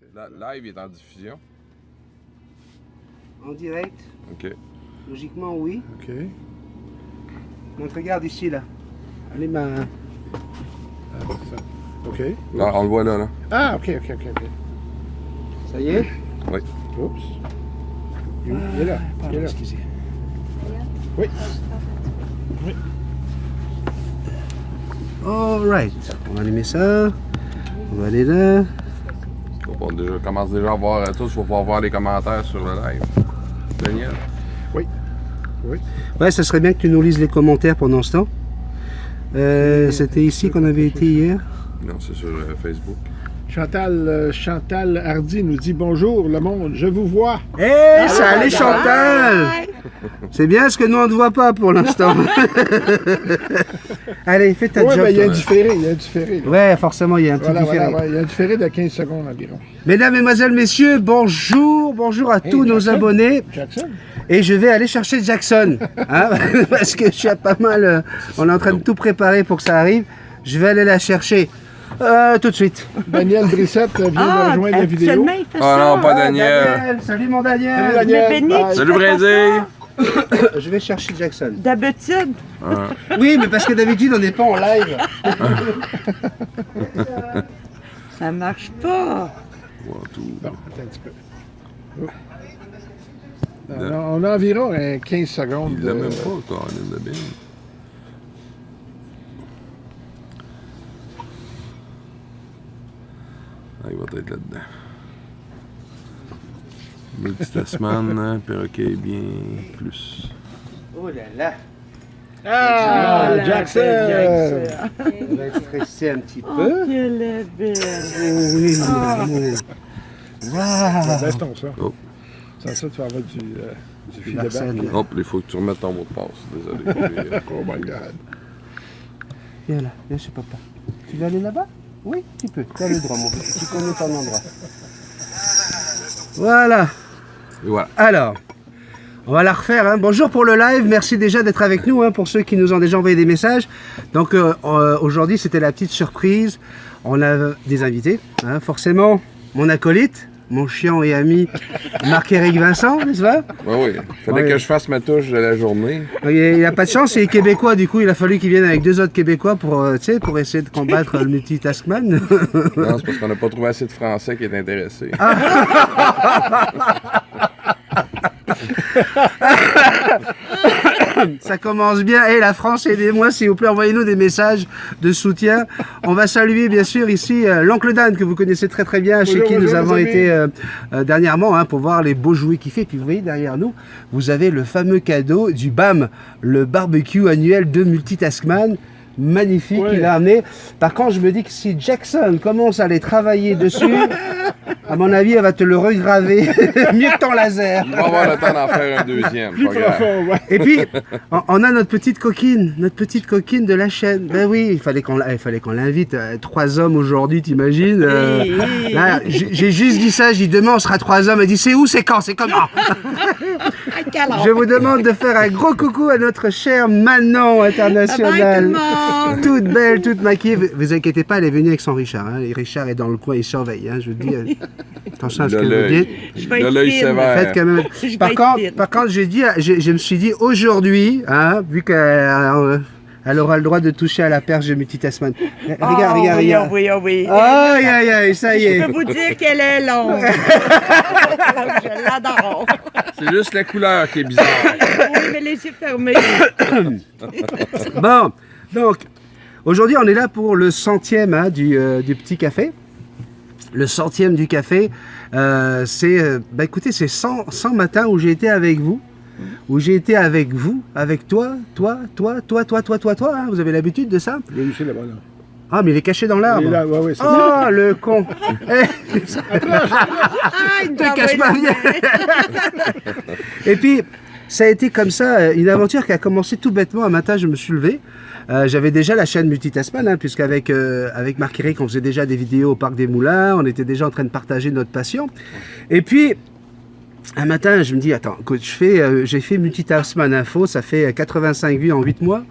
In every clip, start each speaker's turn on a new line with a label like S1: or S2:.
S1: Live est en diffusion.
S2: En direct.
S1: OK.
S2: Logiquement, oui.
S3: OK.
S2: Donc regarde ici, là. Allez, ma...
S3: Ah, c'est ça. OK.
S1: Là, on le voit là.
S3: Ah, OK.
S2: Ça y est?
S1: Oui.
S3: Oups. Il est là. Il est là.
S2: Excusez.
S3: Oui.
S2: Alright. On va allumer ça. On va aller là.
S1: On commence déjà à voir tous. Il faut pouvoir voir les commentaires sur le live. Daniel?
S3: Oui.
S2: Ouais, ça serait bien que tu nous lises les commentaires pendant ce temps. C'était ici qu'on avait été hier.
S1: Non, c'est sur Facebook.
S3: Chantal Hardy nous dit bonjour le monde, je vous vois.
S2: Hé, salut Chantal! C'est bien ce que nous on ne voit pas pour l'instant. Allez, fais ta
S3: Oui,
S2: job.
S3: mais il y a
S2: toi.
S3: un différé. Là.
S2: Ouais, forcément, il y a un petit différé.
S3: Voilà, il y a un différé de 15 secondes environ.
S2: Mesdames, Mesdemoiselles, Messieurs, bonjour à tous nos
S3: Jackson.
S2: abonnés.
S3: Jackson?
S2: Et je vais aller chercher Jackson, hein, parce que je suis à pas mal. On est en train de tout préparer pour que ça arrive. Je vais aller la chercher tout de suite.
S3: Daniel Brissette vient de rejoindre la vidéo.
S4: Seulement, il fait
S1: Ah
S4: ça.
S1: non, pas Daniel.
S2: Salut mon Daniel.
S3: Salut, Daniel.
S4: Mais Benny,
S3: Bye.
S4: tu
S1: Salut
S4: fais pas
S1: Brésil.
S2: Je vais chercher Jackson.
S4: ça. D'habitude,
S2: Oui, mais parce que d'habitude on n'est pas en live.
S4: ça marche pas.
S1: Bon, tout.
S3: Bon, attends un petit peu. Oh. On a environ 15 secondes.
S1: Il l'a même pas, Colin de Bin. Ah, il va être là-dedans. Multitasman, perroquet bien plus.
S2: Oh là là.
S3: Ah,
S4: Voilà,
S3: Jackson!
S2: On va stresser un petit
S4: Oh,
S2: peu.
S4: qu'elle est belle.
S2: Oh oui, mon amour. Waouh.
S3: Baisse-ton ça.
S1: Oh.
S3: Sans ça, tu vas avoir du feedback.
S2: Larsen.
S1: Hop, il faut que tu remettes ton mot de passe. Désolé.
S3: Oh my God.
S2: Viens là, viens chez papa. Tu veux aller là-bas? Oui, tu peux. Tu as le droit, mon petit. Tu connais ton endroit. Voilà.
S1: Et voilà.
S2: Alors, on va la refaire. Hein. Bonjour pour le live. Merci déjà d'être avec nous, hein, pour ceux qui nous ont déjà envoyé des messages. Donc, aujourd'hui, c'était la petite surprise. On a des invités. Hein, forcément, mon acolyte, mon chiant et ami Marc-Éric Vincent, n'est-ce pas?
S1: Oui. Fallait
S2: Ouais.
S1: que je fasse ma touche de la journée.
S2: Il n'a pas de chance, il est québécois, du coup il a fallu qu'il vienne avec deux autres québécois pour, pour essayer de combattre le multitaskman.
S1: Non, c'est parce qu'on n'a pas trouvé assez de Français qui est intéressé.
S2: Ça commence bien. Et la France, aidez-moi s'il vous plaît, envoyez-nous des messages de soutien. On va saluer bien sûr ici l'oncle Dan que vous connaissez très très bien, chez qui nous avons été dernièrement, hein, pour voir les beaux jouets qu'il fait. Puis vous voyez derrière nous, vous avez le fameux cadeau du BAM, le barbecue annuel de Multitaskman. Magnifique,
S3: Ouais.
S2: il a amené. Par contre, je me dis que si Jackson commence à aller travailler dessus, à mon avis, elle va te le regraver mieux que ton laser.
S1: On va avoir le temps d'en faire un deuxième.
S3: Plus
S1: Pas grave.
S3: profond, ouais.
S2: Et puis, on a notre petite coquine de la chaîne. Ben oui, il fallait qu'on l'invite. 3 hommes aujourd'hui, t'imagines Là, j'ai juste dit ça, j'ai dit demain on sera 3 hommes. Elle dit c'est où, c'est quand, c'est comment Je vous demande de faire un gros coucou à notre chère Manon internationale.
S4: Bye, tout le monde.
S2: Toute belle, toute maquillée. Vous inquiétez pas, elle est venue avec son Richard. Hein. Et Richard est dans le coin, il surveille. Hein. Je vous dis, attention à ce que vous dites.
S4: Je vais
S1: De
S4: être
S1: l'œil
S4: fine.
S1: sévère.
S2: Faites quand même.
S4: Je vais
S2: Par
S4: être
S2: contre,
S4: fine.
S2: je me suis dit aujourd'hui, hein, vu qu'elle elle aura le droit de toucher à la perche de Multitaskman. Regarde.
S4: Oui.
S2: Aïe, ça y
S4: Je
S2: est.
S4: peux vous dire qu'elle est longue. Je l'adore.
S1: C'est juste la couleur qui est bizarre.
S4: Oui, mais les yeux fermés.
S2: Bon, donc, aujourd'hui, on est là pour le 100e, hein, du petit café. Le 100e du café, écoutez, c'est 100 matins où j'ai été avec vous. Où j'ai été avec vous, avec toi, hein, vous avez l'habitude de ça?
S3: Il est ici, là-bas, là.
S2: Ah, mais il est caché dans
S3: Il est
S2: l'arbre.
S3: là, ouais, c'est ça.
S2: Oh, le con.
S4: Ah, il
S2: Te cache pas bien. Et puis, ça a été comme ça, une aventure qui a commencé tout bêtement. Un matin, je me suis levé. J'avais déjà la chaîne Multitaskman, hein, puisqu'avec avec Marc-Éric, on faisait déjà des vidéos au Parc des Moulins. On était déjà en train de partager notre passion. Et puis, un matin, je me dis, attends, écoute, j'ai fait Multitaskman Info, ça fait 85 vues en 8 mois.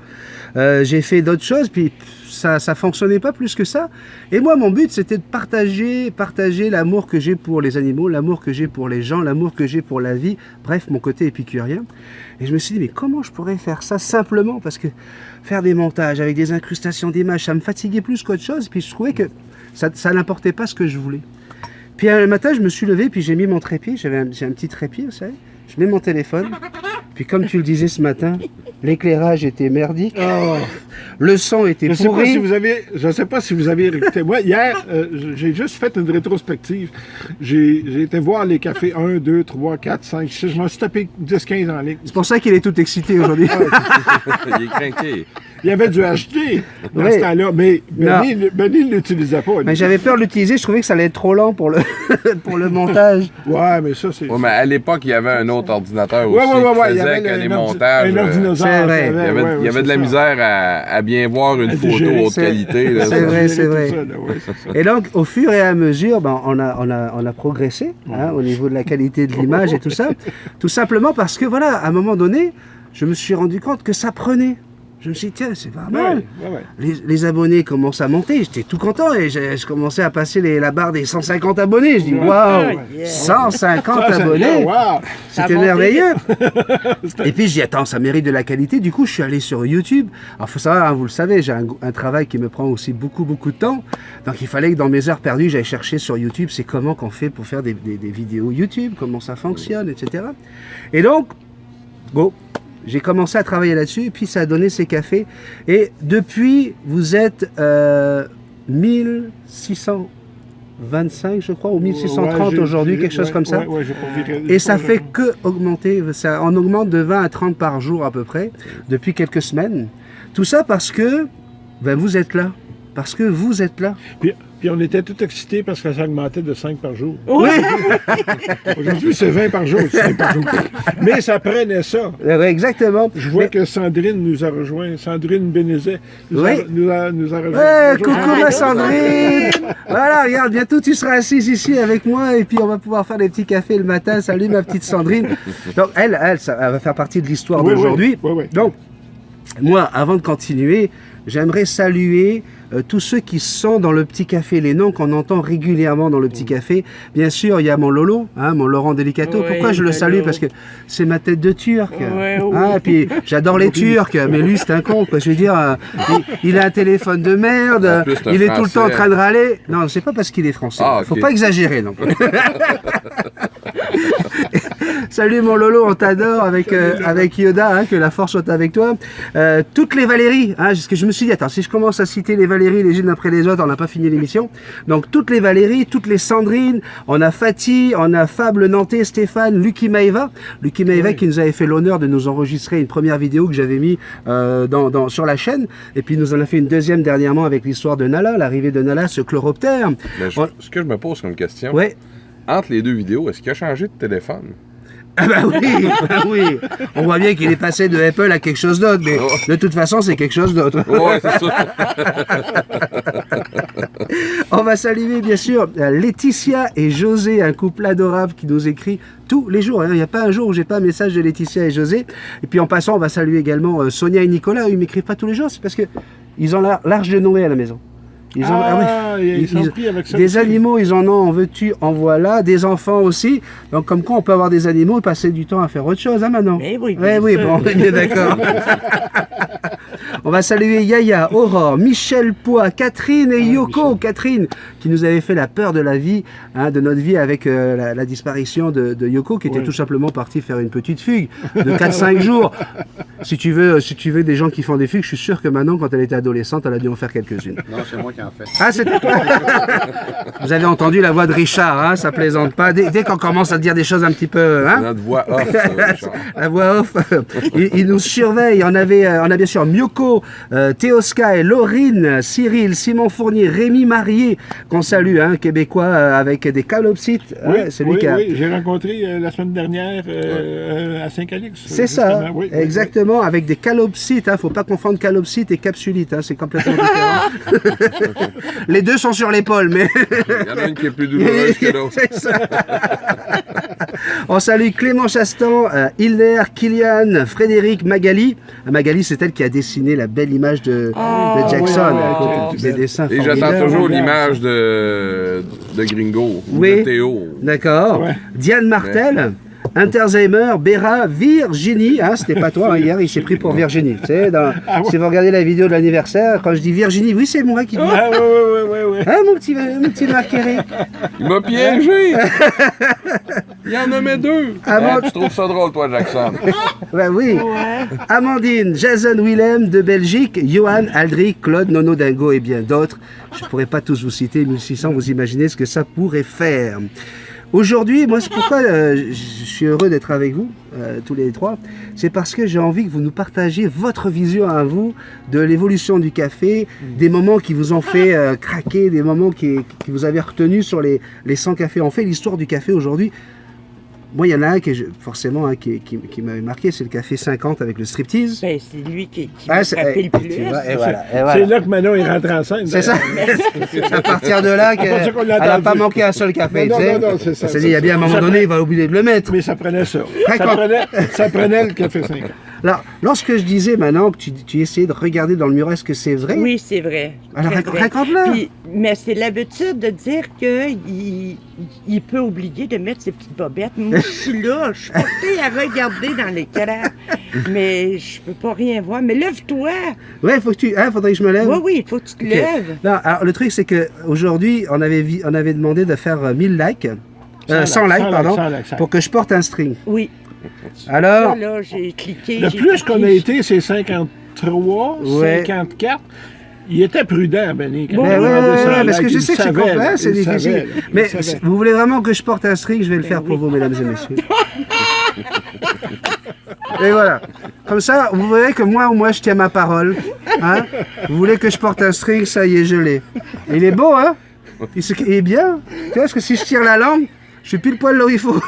S2: J'ai fait d'autres choses, puis ça fonctionnait pas plus que ça. Et moi, mon but, c'était de partager l'amour que j'ai pour les animaux, l'amour que j'ai pour les gens, l'amour que j'ai pour la vie, bref, mon côté épicurien. Et je me suis dit, mais comment je pourrais faire ça simplement? Parce que faire des montages avec des incrustations d'images, ça me fatiguait plus qu'autre chose. Puis je trouvais que ça n'importait pas ce que je voulais. Puis un matin, je me suis levé, puis j'ai mis mon trépied. J'ai un petit trépied, vous savez. Je mets mon téléphone. Puis comme tu le disais ce matin, l'éclairage était merdique.
S3: Oh.
S2: Le son était
S3: Je ne
S2: pourri.
S3: sais pas si vous avez écouté. Moi, hier, j'ai juste fait une rétrospective. J'ai été voir les cafés 1, 2, 3, 4, 5, 6. Je m'en suis tapé 10, 15 en ligne.
S2: C'est pour ça qu'il est tout excité aujourd'hui.
S1: Il est craqué.
S3: Il y avait du HD dans
S2: Oui.
S3: ce temps-là, mais Benny ne l'utilisait pas.
S2: Mais j'avais peur de l'utiliser, je trouvais que ça allait être trop lent pour le, pour le montage.
S3: Ouais, mais ça, c'est...
S1: Ouais, mais à l'époque, il y avait un autre ordinateur
S3: Ouais,
S1: aussi
S3: ouais, ouais,
S1: qui
S3: ouais, il y
S1: faisait
S3: avait
S1: que les
S3: un
S1: montages.
S3: un ordinateur.
S2: C'est vrai.
S1: Il y avait de la misère à bien voir une photo
S3: digérer,
S1: haute qualité. là.
S2: c'est vrai, c'est
S3: Tout
S2: vrai.
S3: ça, là, ouais, c'est ça.
S2: Et donc, au fur et à mesure, ben, on a progressé hein, au niveau de la qualité de l'image et tout ça. Tout simplement parce que, voilà, à un moment donné, je me suis rendu compte que ça prenait. Je me suis dit, tiens, c'est pas mal.
S3: Ouais, ouais.
S2: Les abonnés commencent à monter. J'étais tout content et je commençais à passer la barre des 150 abonnés. Je dis, waouh,
S4: Yeah.
S2: 150
S3: Ça, c'est
S2: abonnés.
S3: bien, wow.
S2: C'était
S4: monté.
S2: merveilleux. Et puis, je dis, attends, ça mérite de la qualité. Du coup, je suis allé sur YouTube. Alors, il faut savoir, hein, vous le savez, j'ai un travail qui me prend aussi beaucoup de temps. Donc, il fallait que dans mes heures perdues, j'aille chercher sur YouTube, c'est comment qu'on fait pour faire des vidéos YouTube, comment ça fonctionne, etc. Et donc, bon, j'ai commencé à travailler là-dessus, et puis ça a donné ces cafés. Et depuis, vous êtes 1625, je crois, ou 1630
S3: Ouais,
S2: aujourd'hui, quelque chose comme ça.
S3: Ouais, j'ai pas vu
S2: Et ça fait que augmenter, ça en augmente de 20 à 30 par jour à peu près, depuis quelques semaines. Tout ça parce que ben, vous êtes là. Parce que vous êtes là.
S3: Puis on était tout excités parce que ça augmentait de 5 par jour.
S2: Oui,
S3: Aujourd'hui, c'est 20 par jour, 5 par jour. Mais ça prenait ça.
S2: exactement.
S3: Je vois
S2: Mais-
S3: que Sandrine nous a rejoint. Sandrine Bénézet nous
S2: Oui.
S3: nous a rejoint.
S2: Ouais,
S3: Bonjour,
S2: coucou ma Sandrine. Voilà, regarde, bientôt tu seras assise ici avec moi et puis on va pouvoir faire des petits cafés le matin. Salut ma petite Sandrine. Donc elle va faire partie de l'histoire
S3: Oui,
S2: d'aujourd'hui.
S3: oui, oui.
S2: Donc, moi, avant de continuer, j'aimerais saluer tous ceux qui sont dans le petit café, les noms qu'on entend régulièrement dans le petit café. Bien sûr, il y a mon Lolo, hein, mon Laurent Delicato.
S4: Oui,
S2: Pourquoi je le salue?
S4: Lolo.
S2: Parce que c'est ma tête de Turc.
S4: Ouais, oui.
S2: Hein, et puis j'adore les Turcs, mais lui c'est un con. Quoi. Je veux dire, il a un téléphone de merde,
S1: En plus, c'est un
S2: il est tout le temps en
S1: Français.
S2: train de râler. Non, c'est pas parce qu'il est français.
S1: Ah, ok.
S2: Faut pas exagérer non plus. Salut mon Lolo, on t'adore avec Yoda, hein, que la force soit avec toi. Toutes les Valéries, hein, parce que je me suis dit, attends, si je commence à citer les Valéries les unes après les autres, on n'a pas fini l'émission. Donc toutes les Valéries, toutes les Sandrines, on a Fatih, on a Fab le Nantais, Stéphane, Lucky Maeva. Lucky Maeva qui nous avait fait l'honneur de nous enregistrer une première vidéo que j'avais mis sur la chaîne. Et puis nous en a fait une deuxième dernièrement avec l'histoire de Nala, l'arrivée de Nala, ce chloroptère.
S1: Mais ce que je me pose comme question,
S2: Ouais.
S1: entre les deux vidéos, est-ce qu'il a changé de téléphone?
S2: Ah bah oui, bah oui. On voit bien qu'il est passé de Apple à quelque chose d'autre, mais de toute façon, c'est quelque chose d'autre.
S1: Ouais, c'est ça.
S2: On va saluer bien sûr Laetitia et José, un couple adorable qui nous écrit tous les jours. Il n'y a pas un jour où j'ai pas un message de Laetitia et José. Et puis en passant, on va saluer également Sonia et Nicolas. Ils ne m'écrivent pas tous les jours, c'est parce que ils ont l'arche de Noé à la maison. Ils ont,
S3: ils sont pris avec ça
S2: des
S3: aussi.
S2: animaux, ils en ont, en veux-tu, en voilà. Des enfants aussi. Donc comme quoi, on peut avoir des animaux et passer du temps à faire autre chose, hein, maintenant.
S4: Mais oui,
S2: Ouais,
S4: bien
S2: oui,
S4: sûr.
S2: bon, on est bien d'accord. On va saluer Yaya, Aurore, Michel Poix, Catherine et Yoko. Catherine, qui nous avait fait la peur de la vie, hein, de notre vie avec la disparition de Yoko, qui était
S3: Ouais.
S2: tout simplement partie faire une petite fugue de 4-5 jours. Si tu veux des gens qui font des fugues, je suis sûr que maintenant, quand elle était adolescente, elle a dû en faire quelques-unes.
S5: Non, c'est moi qui en fais.
S2: Ah, c'était toi. Vous avez entendu la voix de Richard, hein, ça plaisante pas. Dès qu'on commence à dire des choses un petit peu... Hein,
S1: Notre voix off, Richard.
S2: la voix off, il nous surveille. On a bien sûr Myoko, Théosca, Laurine, Cyril, Simon Fournier, Rémi Marié, qu'on salue, hein, québécois avec des calopsites.
S3: Oui,
S2: hein, c'est lui
S3: oui,
S2: qui a...
S3: oui, j'ai rencontré la semaine dernière à Saint-Calix.
S2: C'est ça,
S3: justement. Oui,
S2: exactement, avec des calopsites. Hein, faut pas confondre calopsite et capsulite, hein, c'est complètement différent. Les deux sont sur l'épaule, mais...
S1: Il y en a une qui est plus douloureuse que l'autre.
S2: C'est ça. On salue Clément Chastan, Hilder, Kylian, Frédéric, Magali. Magali, c'est elle qui a dessiné la belle image de Jackson.
S3: oui,
S2: Des dessins
S1: Et
S2: formidables.
S1: j'attends toujours l'image de Gringo, ou
S2: Oui.
S1: de Théo.
S2: D'accord.
S3: Ouais.
S2: Diane Martel, Interzheimer, Béra, Virginie. Hein, c'était pas toi, hein, hier, il s'est pris pour Virginie. Tu sais, si vous regardez la vidéo de l'anniversaire, quand je dis Virginie, oui, c'est moi qui dis.
S3: Ah, ouais.
S2: Hein, mon petit Marc-Héré.
S1: Il m'a piégé! Il en nommait 2!
S2: Avant-
S1: Tu trouves ça drôle, toi, Jackson?
S2: Ben oui. Amandine, Jason Willem de Belgique, Johan, Aldric, Claude, Nono Dingo et bien d'autres. Je ne pourrais pas tous vous citer, 1600, vous imaginez ce que ça pourrait faire. Aujourd'hui, moi, c'est pourquoi je suis heureux d'être avec vous, tous les trois. C'est parce que j'ai envie que vous nous partagiez votre vision à vous de l'évolution du café, des moments qui vous ont fait craquer, des moments qui vous avez retenu sur les 100 cafés. On fait l'histoire du café aujourd'hui. Moi, il y en a un qui m'avait marqué, c'est le café 50 avec le striptease.
S4: Ben, c'est lui qui
S2: Ah,
S4: m'a
S2: c'est-
S4: frappé le plus.
S2: tu vois, et voilà.
S3: C'est là que Manon est rentré en scène.
S2: C'est ça. C'est à partir de là
S3: C'est pour ça qu'on l'a
S2: qu'elle n'a pas
S3: entendu.
S2: manqué un seul café.
S3: Non,
S2: tu sais.
S3: non, c'est ça.
S2: Elle s'est dit, il y a bien un moment donné, il va oublier de le mettre.
S3: Mais ça prenait ça.
S2: D'accord.
S3: Ça prenait le café 5 ans.
S2: Alors, lorsque je disais maintenant que tu essayais de regarder dans le mur, est-ce que c'est vrai?
S4: Oui, c'est vrai.
S2: Alors,
S4: Très vrai.
S2: raconte-le.
S4: Puis, mais c'est l'habitude de dire qu'il peut oublier de mettre ses petites bobettes. Moi, je suis là, je suis portée à regarder dans l'écran, mais je peux pas rien voir. Mais lève-toi!
S2: Ouais, faudrait que je me lève.
S4: Oui, oui, il faut que tu te
S2: Ok.
S4: lèves.
S2: Non, alors, le truc, c'est qu'aujourd'hui, on avait demandé de faire 1000 likes. 100 likes,
S3: 100
S2: pardon,
S3: 100 likes.
S2: pour que je porte un string.
S4: Oui.
S2: Alors,
S4: Ça, là, j'ai cliqué.
S3: Le
S4: j'ai
S3: plus qu'on a
S4: cliqué.
S3: été, c'est 53,
S2: Ouais.
S3: 54. Il était prudent, Benny. quand
S4: Bon,
S3: il
S2: ben
S3: a
S2: ouais,
S3: demandé
S2: ouais,
S3: ça,
S2: ouais, parce
S3: là,
S2: que je
S3: il
S2: sais que c'est
S3: savait,
S2: complexe,
S3: là,
S2: c'est
S3: il
S2: difficile.
S3: savait,
S2: Mais
S3: il savait.
S2: vous voulez vraiment que je porte un string, je vais le faire pour vous, mesdames et messieurs. Et voilà. Comme ça, vous verrez que moi, je tiens ma parole. Hein? Vous voulez que je porte un string, ça y est, je l'ai. Il est beau, hein? Il est bien. Tu vois, parce que si je tire la langue, je suis pile poil là où il faut.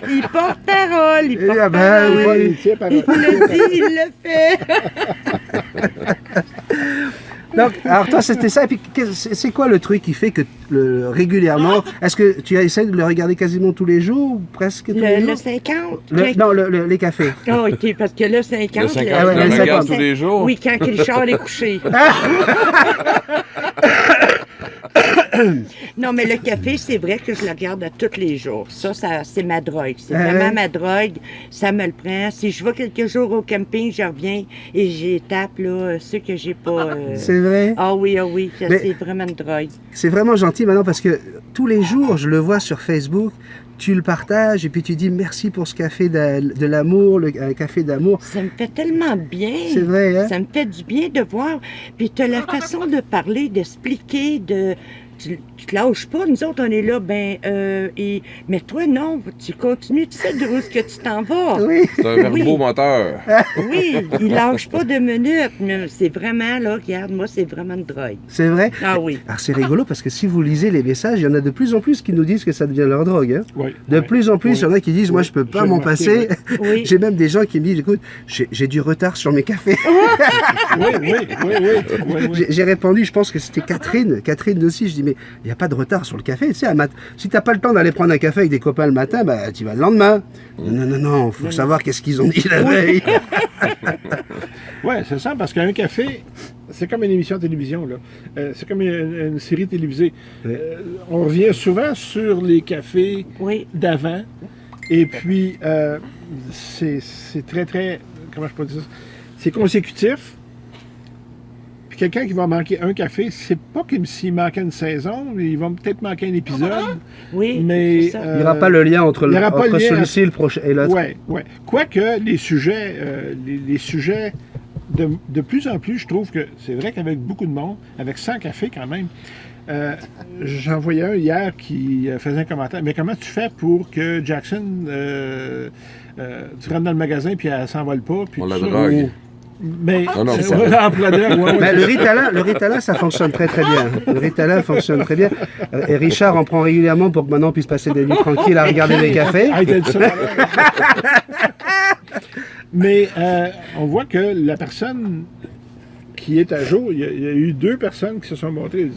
S4: Il porte parole, il porte
S2: Ah ben
S4: parole.
S2: oui.
S3: Il tient par-
S4: Il le dit, il le fait.
S2: Donc, alors toi, c'était ça. Et puis, c'est quoi le truc qui fait que régulièrement, est-ce que tu essaies de le regarder quasiment tous les jours ou presque tous les
S4: Le
S2: jours?
S4: 50.
S2: Non, les cafés.
S4: Ah, OK, parce que là, 50.
S1: Le 50,
S2: Ah ouais,
S1: je
S2: le
S1: le
S2: 50.
S1: regarde tous les jours.
S4: Oui, quand Richard est couché. Non, mais le café, c'est vrai que je le regarde à tous les jours. Ça c'est ma drogue. C'est
S2: Ah
S4: vraiment
S2: ouais?
S4: ma drogue. Ça me le prend. Si je vais quelques jours au camping, je reviens et j'étape là, ceux que j'ai pas.
S2: C'est vrai?
S4: Ah oui, ça,
S2: Mais-
S4: c'est vraiment une drogue.
S2: C'est vraiment gentil maintenant parce que tous les jours, je le vois sur Facebook, tu le partages et puis tu dis merci pour ce café de l'amour, un café d'amour.
S4: Ça me fait tellement bien.
S2: C'est vrai, hein?
S4: Ça me fait du bien de voir. Puis tu as la façon de parler, d'expliquer, tu te lâches pas. Nous autres, on est là, mais toi, non, tu continues, tu sais d'où est-ce que tu t'en vas.
S2: Oui.
S1: C'est un verbomoteur.
S4: Oui, il lâche pas 2 minutes. Mais c'est vraiment, là, regarde, moi, c'est vraiment une drogue.
S2: C'est vrai?
S4: Ah oui.
S2: Alors c'est rigolo parce que si vous lisez les messages, il y en a de plus en plus qui nous disent que ça devient leur drogue. Hein?
S3: Oui,
S2: De
S3: oui.
S2: plus en plus, il y en a qui disent moi je peux pas
S3: J'ai
S2: m'en
S3: remarqué,
S2: passer.
S4: Oui.
S2: J'ai même des gens qui me disent écoute, j'ai du retard sur mes cafés.
S3: Oui.
S2: J'ai répondu, je pense que c'était Catherine aussi, je dis mais il n'y a pas de retard sur le café, tu sais, si t'as pas le temps d'aller prendre un café avec des copains le matin, bah tu vas le lendemain. Non, faut savoir qu'est-ce qu'ils ont dit la veille.
S3: Oui, c'est ça, parce qu'un café, c'est comme une émission de télévision, là. C'est comme une série télévisée.
S2: Oui.
S3: On revient souvent sur les cafés
S4: Oui.
S3: d'avant, et puis c'est très, comment je peux dire ça? C'est consécutif. Puis quelqu'un qui va manquer un café, c'est pas comme s'il manquait une saison, il va peut-être manquer un épisode,
S4: Oui,
S3: mais...
S4: c'est ça.
S2: Il n'y aura pas le lien entre,
S3: il y aura pas le lien
S2: celui-ci et le prochain et l'autre.
S3: Oui. Quoique, les sujets, de plus en plus, je trouve que c'est vrai qu'avec beaucoup de monde, avec 100 cafés quand même, j'en voyais un hier qui faisait un commentaire. Mais comment tu fais pour que Jackson, tu rentres dans le magasin puis elle s'envole pas? Puis
S1: On la
S3: tout ça?
S1: drogue.
S3: Mais,
S1: non,
S3: c'est
S1: c'est
S3: ouais,
S1: ça.
S3: en plein d'air, ouais,
S2: Mais
S3: c'est
S2: le Ritalin, ça fonctionne très très bien. Le Ritalin fonctionne très bien. Et Richard en prend régulièrement pour que maintenant on puisse passer des nuits tranquilles à regarder les cafés.
S3: Ah, il t'a dit ça. Mais on voit que la personne qui est à jour, il y a eu 2 personnes qui se sont montrées.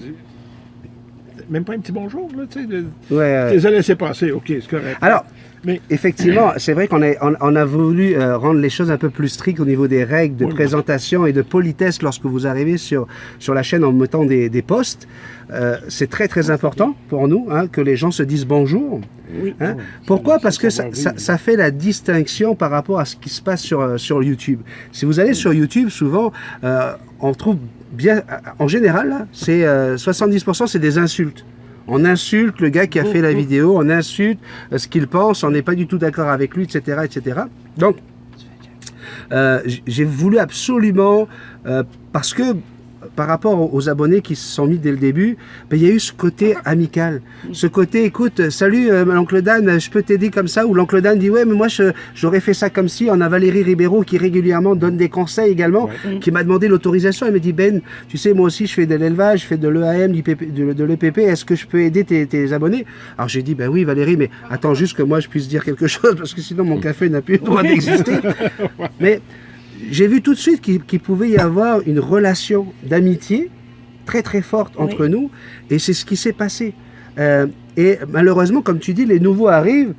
S3: même pas un petit bonjour, là, tu sais.
S2: Ouais,
S3: Tu les as laissés passer, OK, c'est correct.
S2: Alors,
S3: Mais-
S2: effectivement, c'est vrai on a voulu rendre les choses un peu plus strictes au niveau des règles de
S3: Oui,
S2: présentation et de politesse lorsque vous arrivez sur la chaîne en mettant des posts. C'est très très important pour nous hein, que les gens se disent bonjour.
S4: Oui.
S2: Hein? Pourquoi? Parce que ça fait la distinction par rapport à ce qui se passe sur YouTube. Si vous allez sur YouTube, souvent, on trouve bien, en général, là, c'est 70% c'est des insultes. On insulte le gars qui a fait la vidéo, on insulte ce qu'il pense, on n'est pas du tout d'accord avec lui, etc., etc. Donc, j'ai voulu absolument, parce que par rapport aux abonnés qui se sont mis dès le début, ben, il y a eu ce côté amical. Ce côté, écoute, salut l'oncle Dan, je peux t'aider comme ça? Ou l'oncle Dan dit, ouais, mais moi j'aurais fait ça comme si. On a Valérie Ribeiro qui régulièrement donne des conseils également, qui m'a demandé l'autorisation. Elle me dit, Ben, tu sais, moi aussi je fais de l'élevage, je fais de l'EAM, de l'EPP, est-ce que je peux aider tes abonnés? Alors j'ai dit, ben oui Valérie, mais attends juste que moi je puisse dire quelque chose, parce que sinon mon café n'a plus le droit d'exister. Mais j'ai vu tout de suite qu'il pouvait y avoir une relation d'amitié très très forte entre nous, et c'est ce qui s'est passé. Et malheureusement, comme tu dis, les nouveaux arrivent.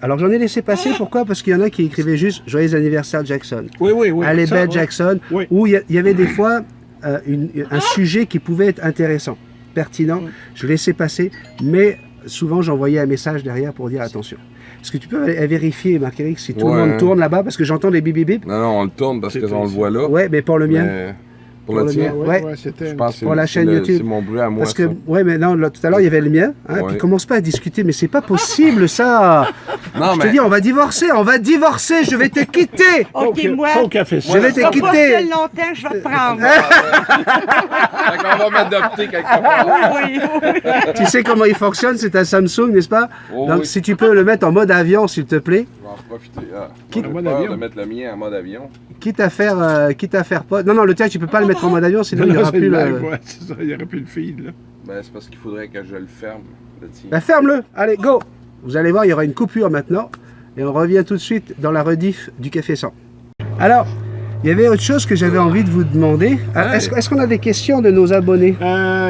S2: Alors j'en ai laissé passer, pourquoi? Parce qu'il y en a qui écrivaient juste « Joyeux anniversaire Jackson ».
S3: Oui, oui, oui.
S2: Allez,
S3: ça,
S2: bête
S3: ouais.
S2: Jackson,
S3: Oui.
S2: où il y avait des fois un sujet qui pouvait être intéressant, pertinent. Je laissais passer, mais souvent j'envoyais un message derrière pour dire attention. Est-ce que tu peux vérifier, Marc-Éric, si tout le monde tourne là-bas? Parce que j'entends des bip bip bip.
S1: Non, non, on le tourne parce qu'on le voit là.
S2: Ouais, mais pour le mien.
S1: Mais pour le tien,
S2: Ouais.
S3: Ouais, c'était
S1: je pense que
S2: Pour la chaîne YouTube.
S1: c'est mon bruit à moi.
S2: Parce que,
S1: ça.
S2: ouais, mais non, là, tout à l'heure, il y avait le mien. Hein,
S1: Ouais.
S2: Puis commence pas à discuter, mais c'est pas possible, ça.
S1: Non,
S2: Je te
S1: mais
S2: dis, on va divorcer, je vais te quitter.
S4: OK, moi,
S3: Pas au café.
S2: Je vais te
S4: ça va pas
S2: quitter.
S4: faire longtemps, je vais te prendre.
S1: fait qu'on va m'adopter quelque part.
S4: Oui, oui.
S2: Tu sais comment il fonctionne, c'est un Samsung, n'est-ce pas?
S1: Oh,
S2: Donc,
S1: oui.
S2: si tu peux le mettre en mode avion, s'il te plaît,
S1: Je vais en profiter.
S2: Quitte-
S1: J'ai
S3: en mode
S1: peur
S3: avion.
S1: de mettre le mien en mode avion.
S2: quitte à faire pas. Non, non, le tien, tu peux pas le mettre en mode avion, sinon il n'y aura
S3: c'est
S2: plus
S3: le
S2: le.
S3: live, ouais, c'est ça, il n'y aura plus le feed, là.
S1: Ben, c'est parce qu'il faudrait que je le ferme, le tien.
S2: Ben, ferme-le. Allez, go. Vous allez voir, il y aura une coupure maintenant. Et on revient tout de suite dans la rediff du Café 100. Alors, il y avait autre chose que j'avais envie de vous demander. Ah, Est-ce qu'on a des questions de nos abonnés?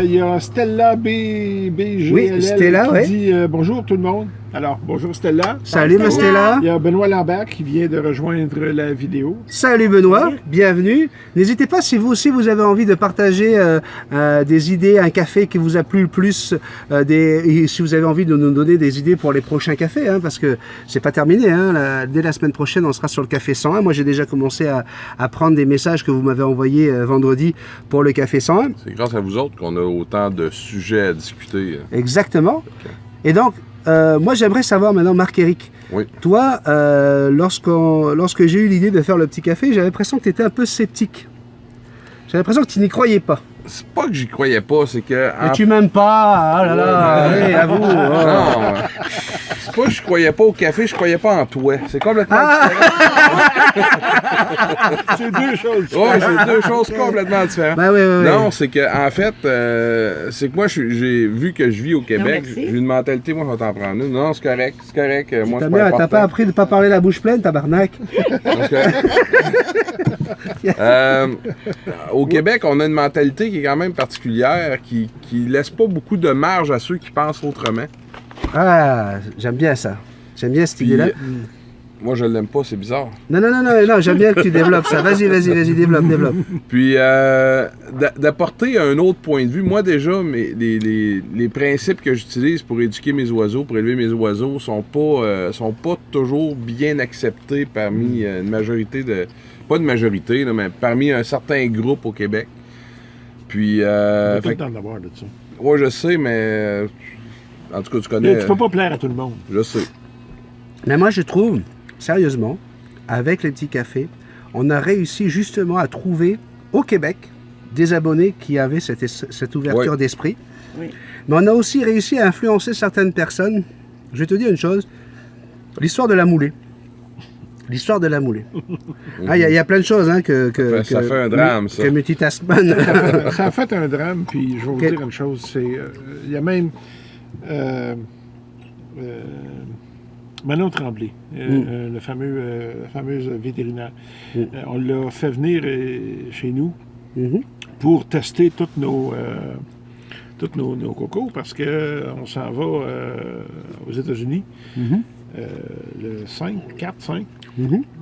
S3: Il y a Stella BGLL
S2: Oui, Stella,
S3: qui
S2: ouais.
S3: dit bonjour tout le monde. Alors, bonjour Stella.
S2: Salut, ma Stella.
S3: Il y a Benoît Lambert qui vient de rejoindre la vidéo.
S2: Salut Benoît, bienvenue. N'hésitez pas si vous aussi vous avez envie de partager des idées, un café qui vous a plu le plus, et si vous avez envie de nous donner des idées pour les prochains cafés, hein, parce que c'est pas terminé. Hein, dès la semaine prochaine, on sera sur le Café 101. Moi, j'ai déjà commencé à prendre des messages que vous m'avez envoyés vendredi pour le Café 101.
S1: C'est grâce à vous autres qu'on a autant de sujets à discuter.
S2: Exactement. Et donc, moi, j'aimerais savoir maintenant, Marc-Éric,
S1: Oui.
S2: toi, lorsque j'ai eu l'idée de faire le petit café, j'avais l'impression que tu étais un peu sceptique. J'avais l'impression que tu n'y croyais pas.
S1: C'est pas que j'y croyais pas, c'est que.
S2: Mais tu m'aimes pas, ah là là, allez, avoue. Oh.
S1: Non, c'est pas que je croyais pas au café, je croyais pas en toi. C'est complètement
S3: C'est deux choses.
S1: différent. Ouais, c'est deux choses complètement différentes.
S2: Ben oui, oui, oui.
S1: Non, c'est que en fait, c'est que moi, j'ai vu que je vis au Québec.
S4: merci.
S1: J'ai une mentalité, moi, je vais t'en prendre une. Non, c'est correct. C'est correct. Moi,
S2: Ta
S1: c'est
S2: mère,
S1: pas
S2: t'as pas
S1: important.
S2: appris de pas parler la bouche pleine, tabarnak.
S1: Parce que, au Québec, on a une mentalité qui est quand même particulière, qui laisse pas beaucoup de marge à ceux qui pensent autrement.
S2: Ah, j'aime bien ça. J'aime bien cette
S1: Puis,
S2: idée-là.
S1: moi, je l'aime pas, c'est bizarre.
S2: Non, non, non, non, non, j'aime bien que tu développes ça. Vas-y, développe.
S1: Puis, d'apporter un autre point de vue. Moi, déjà, les principes que j'utilise pour éduquer mes oiseaux, pour élever mes oiseaux, sont pas toujours bien acceptés parmi une majorité de... Pas une majorité, là, mais parmi un certain groupe au Québec. Puis,
S3: Il y a tout
S1: fait
S3: le
S1: que-
S3: temps d'avoir de ça.
S1: ouais, je sais, mais... en tout cas, tu connais...
S3: Mais tu peux pas plaire à tout le monde.
S1: Je sais.
S2: Mais moi, je trouve, sérieusement, avec les petits cafés, on a réussi justement à trouver au Québec des abonnés qui avaient cette ouverture
S1: Ouais.
S2: d'esprit.
S4: Oui.
S2: Mais on a aussi réussi à influencer certaines personnes. Je vais te dire une chose, l'histoire de la moulée. L'histoire de la moulée. Ah, il y a plein de choses hein,
S1: Ça fait un drame, ça.
S2: Que Multitaskman.
S3: Ça a fait un drame, puis je vais vous
S2: Ok.
S3: dire une chose, c'est... Il y a même... Manon Tremblay, la fameuse vétérinaire. On l'a fait venir chez nous
S2: Mhm.
S3: pour tester tous nos cocos parce qu'on s'en va aux États-Unis le 5.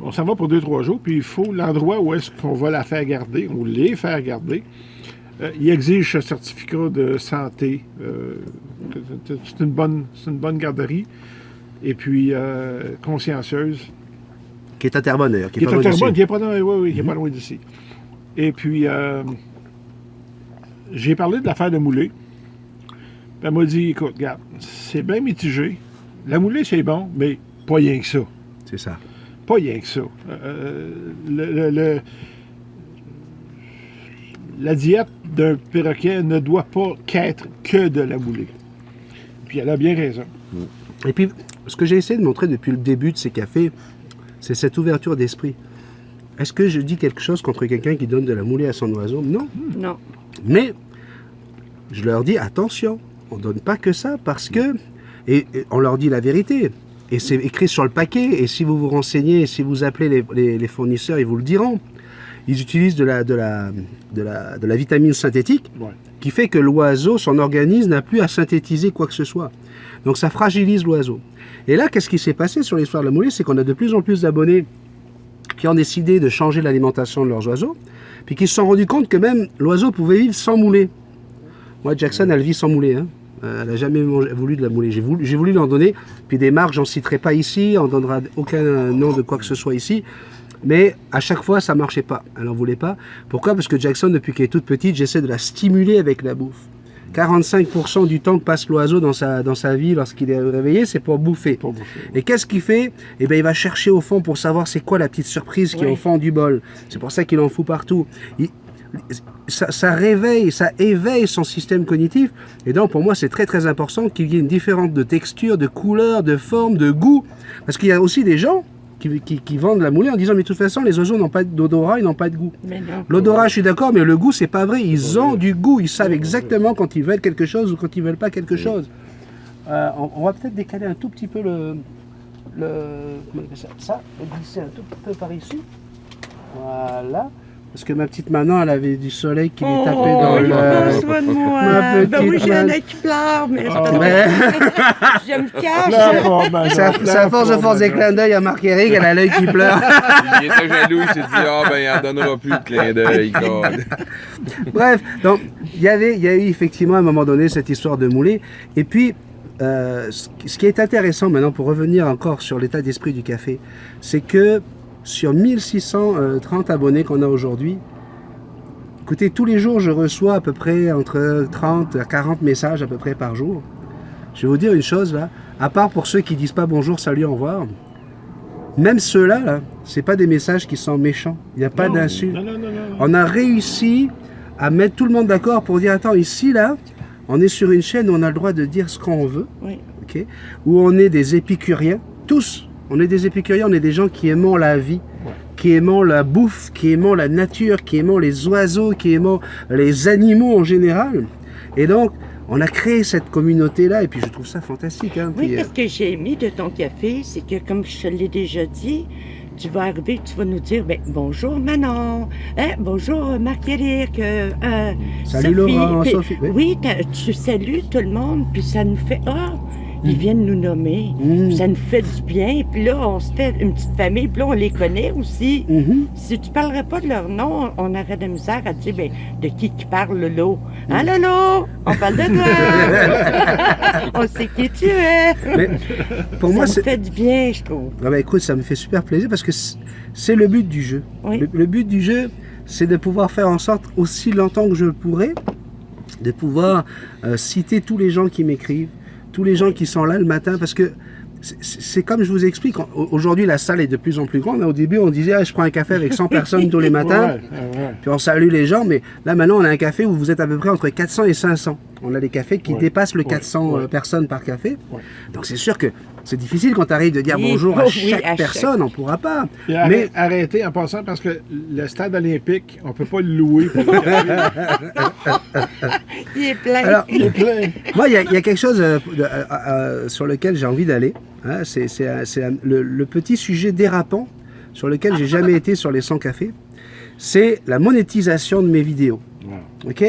S3: On s'en va pour 2-3 jours, puis il faut l'endroit où est-ce qu'on va la faire garder, ou les faire garder. Il exige ce certificat de santé. C'est une bonne garderie. Et puis, consciencieuse.
S2: Qui est à Terrebonne, d'ailleurs.
S3: Qui est à Terrebonne, qui est pas loin d'ici. Et puis, j'ai parlé de l'affaire de Moulé. Puis elle m'a dit, écoute, regarde, c'est bien mitigé. La Moulée, c'est bon, mais pas rien que ça.
S2: C'est ça.
S3: Pas rien que ça. La diète d'un perroquet ne doit pas qu'être que de la moulée. Puis elle a bien raison.
S2: Et puis, ce que j'ai essayé de montrer depuis le début de ces cafés, c'est cette ouverture d'esprit. Est-ce que je dis quelque chose contre quelqu'un qui donne de la moulée à son oiseau? Non.
S4: Non.
S2: Mais, je leur dis, attention, on ne donne pas que ça parce que... Et on leur dit la vérité. Et c'est écrit sur le paquet. Et si vous vous renseignez, si vous appelez les fournisseurs, ils vous le diront. Ils utilisent de la vitamine synthétique qui fait que l'oiseau, son organisme, n'a plus à synthétiser quoi que ce soit. Donc ça fragilise l'oiseau. Et là, qu'est-ce qui s'est passé sur l'histoire de la moulée? C'est qu'on a de plus en plus d'abonnés qui ont décidé de changer l'alimentation de leurs oiseaux, puis qui se sont rendus compte que même l'oiseau pouvait vivre sans moulée. Moi, Jackson, elle vit sans moulée. Hein. Elle n'a jamais voulu de la moulée. J'ai voulu lui en donner. Puis des marques, j'en citerai pas ici. On ne donnera aucun nom de quoi que ce soit ici. Mais à chaque fois, ça ne marchait pas. Elle n'en voulait pas. Pourquoi? Parce que Jackson, depuis qu'elle est toute petite, j'essaie de la stimuler avec la bouffe. 45% du temps que passe l'oiseau dans sa vie lorsqu'il est réveillé, c'est pour bouffer. Et qu'est-ce qu'il fait? Eh bien, il va chercher au fond pour savoir c'est quoi la petite surprise qui est au fond du bol. C'est pour ça qu'il en fout partout. Ça réveille, ça éveille son système cognitif. Et donc, pour moi, c'est très, très important qu'il y ait une différence de texture, de couleur, de forme, de goût. Parce qu'il y a aussi des gens qui vendent la moulée en disant mais de toute façon les oiseaux n'ont pas d'odorat, ils n'ont pas de goût. L'odorat je suis d'accord, mais le goût c'est pas vrai, ils ont du goût, ils savent exactement quand ils veulent quelque chose ou quand ils veulent pas quelque chose. On va peut-être décaler un tout petit peu comment on appelle ça, glisser un tout petit peu par ici, voilà. Parce que ma petite Manon, elle avait du soleil qui lui tapait dans le...
S4: Oh, soin de moi. Ben oui, j'ai un œil qui pleure, mais je me cache.
S2: C'est à force de faire des clins d'œil à Marc-Éric, elle a l'œil qui pleure.
S1: Il était jaloux, il s'est dit, il n'en donnera plus de clin d'œil.
S2: Bref, donc, il y a eu effectivement à un moment donné cette histoire de moulée. Et puis, ce qui est intéressant maintenant, pour revenir encore sur l'état d'esprit du café, c'est que sur 1630 abonnés qu'on a aujourd'hui, écoutez, tous les jours, je reçois à peu près entre 30 à 40 messages à peu près par jour. Je vais vous dire une chose, là, à part pour ceux qui disent pas bonjour, salut, au revoir, même ceux-là, là, c'est pas des messages qui sont méchants. Il n'y a pas d'insultes. On a réussi à mettre tout le monde d'accord pour dire, attends, ici, là, on est sur une chaîne où on a le droit de dire ce qu'on veut, okay, où on est des épicuriens, tous. On est des épicuriens, on est des gens qui aimons la vie, qui aimons la bouffe, qui aimons la nature, qui aimons les oiseaux, qui aimons les animaux en général. Et donc, on a créé cette communauté-là, et puis je trouve ça fantastique. Hein.
S4: Oui, ce que j'ai aimé de ton café, c'est que, comme je te l'ai déjà dit, tu vas arriver, tu vas nous dire, bonjour Manon, bonjour Marc-Éric,
S2: salut
S4: Sophie.
S2: Laurent,
S4: Puis,
S2: Sophie.
S4: Oui, tu salues tout le monde, puis ça nous fait, ils viennent nous nommer, ça nous fait du bien, puis là, on se fait une petite famille, puis là, on les connaît aussi. Si tu parlerais pas de leur nom, on aurait de la misère à dire, de qui parle Lolo? Hein, Lolo? On parle de toi! On sait qui tu es!
S2: Mais pour moi,
S4: ça me fait du bien, je trouve.
S2: Écoute, ça me fait super plaisir, parce que c'est le but du jeu.
S4: Oui.
S2: Le but du jeu, c'est de pouvoir faire en sorte, aussi longtemps que je le pourrai, de pouvoir citer tous les gens qui m'écrivent, tous les gens qui sont là le matin, parce que c'est comme je vous explique, aujourd'hui la salle est de plus en plus grande. Au début on disait je prends un café avec 100 personnes tous les matins, puis on salue les gens, mais là maintenant on a un café où vous êtes à peu près entre 400 et 500. On a des cafés qui dépassent le 400 personnes par café. Donc c'est sûr que c'est difficile quand tu arrives de dire bonjour à chaque personne, on ne pourra pas.
S3: Mais arrêtez en passant, parce que le stade olympique, on ne peut pas le louer pour le café.
S4: Il est plein.
S2: Alors,
S3: il est plein.
S2: Moi, il y a quelque chose sur lequel j'ai envie d'aller. Hein, c'est le petit sujet dérapant sur lequel j'ai jamais été sur les 100 cafés. C'est la monétisation de mes vidéos. Ok?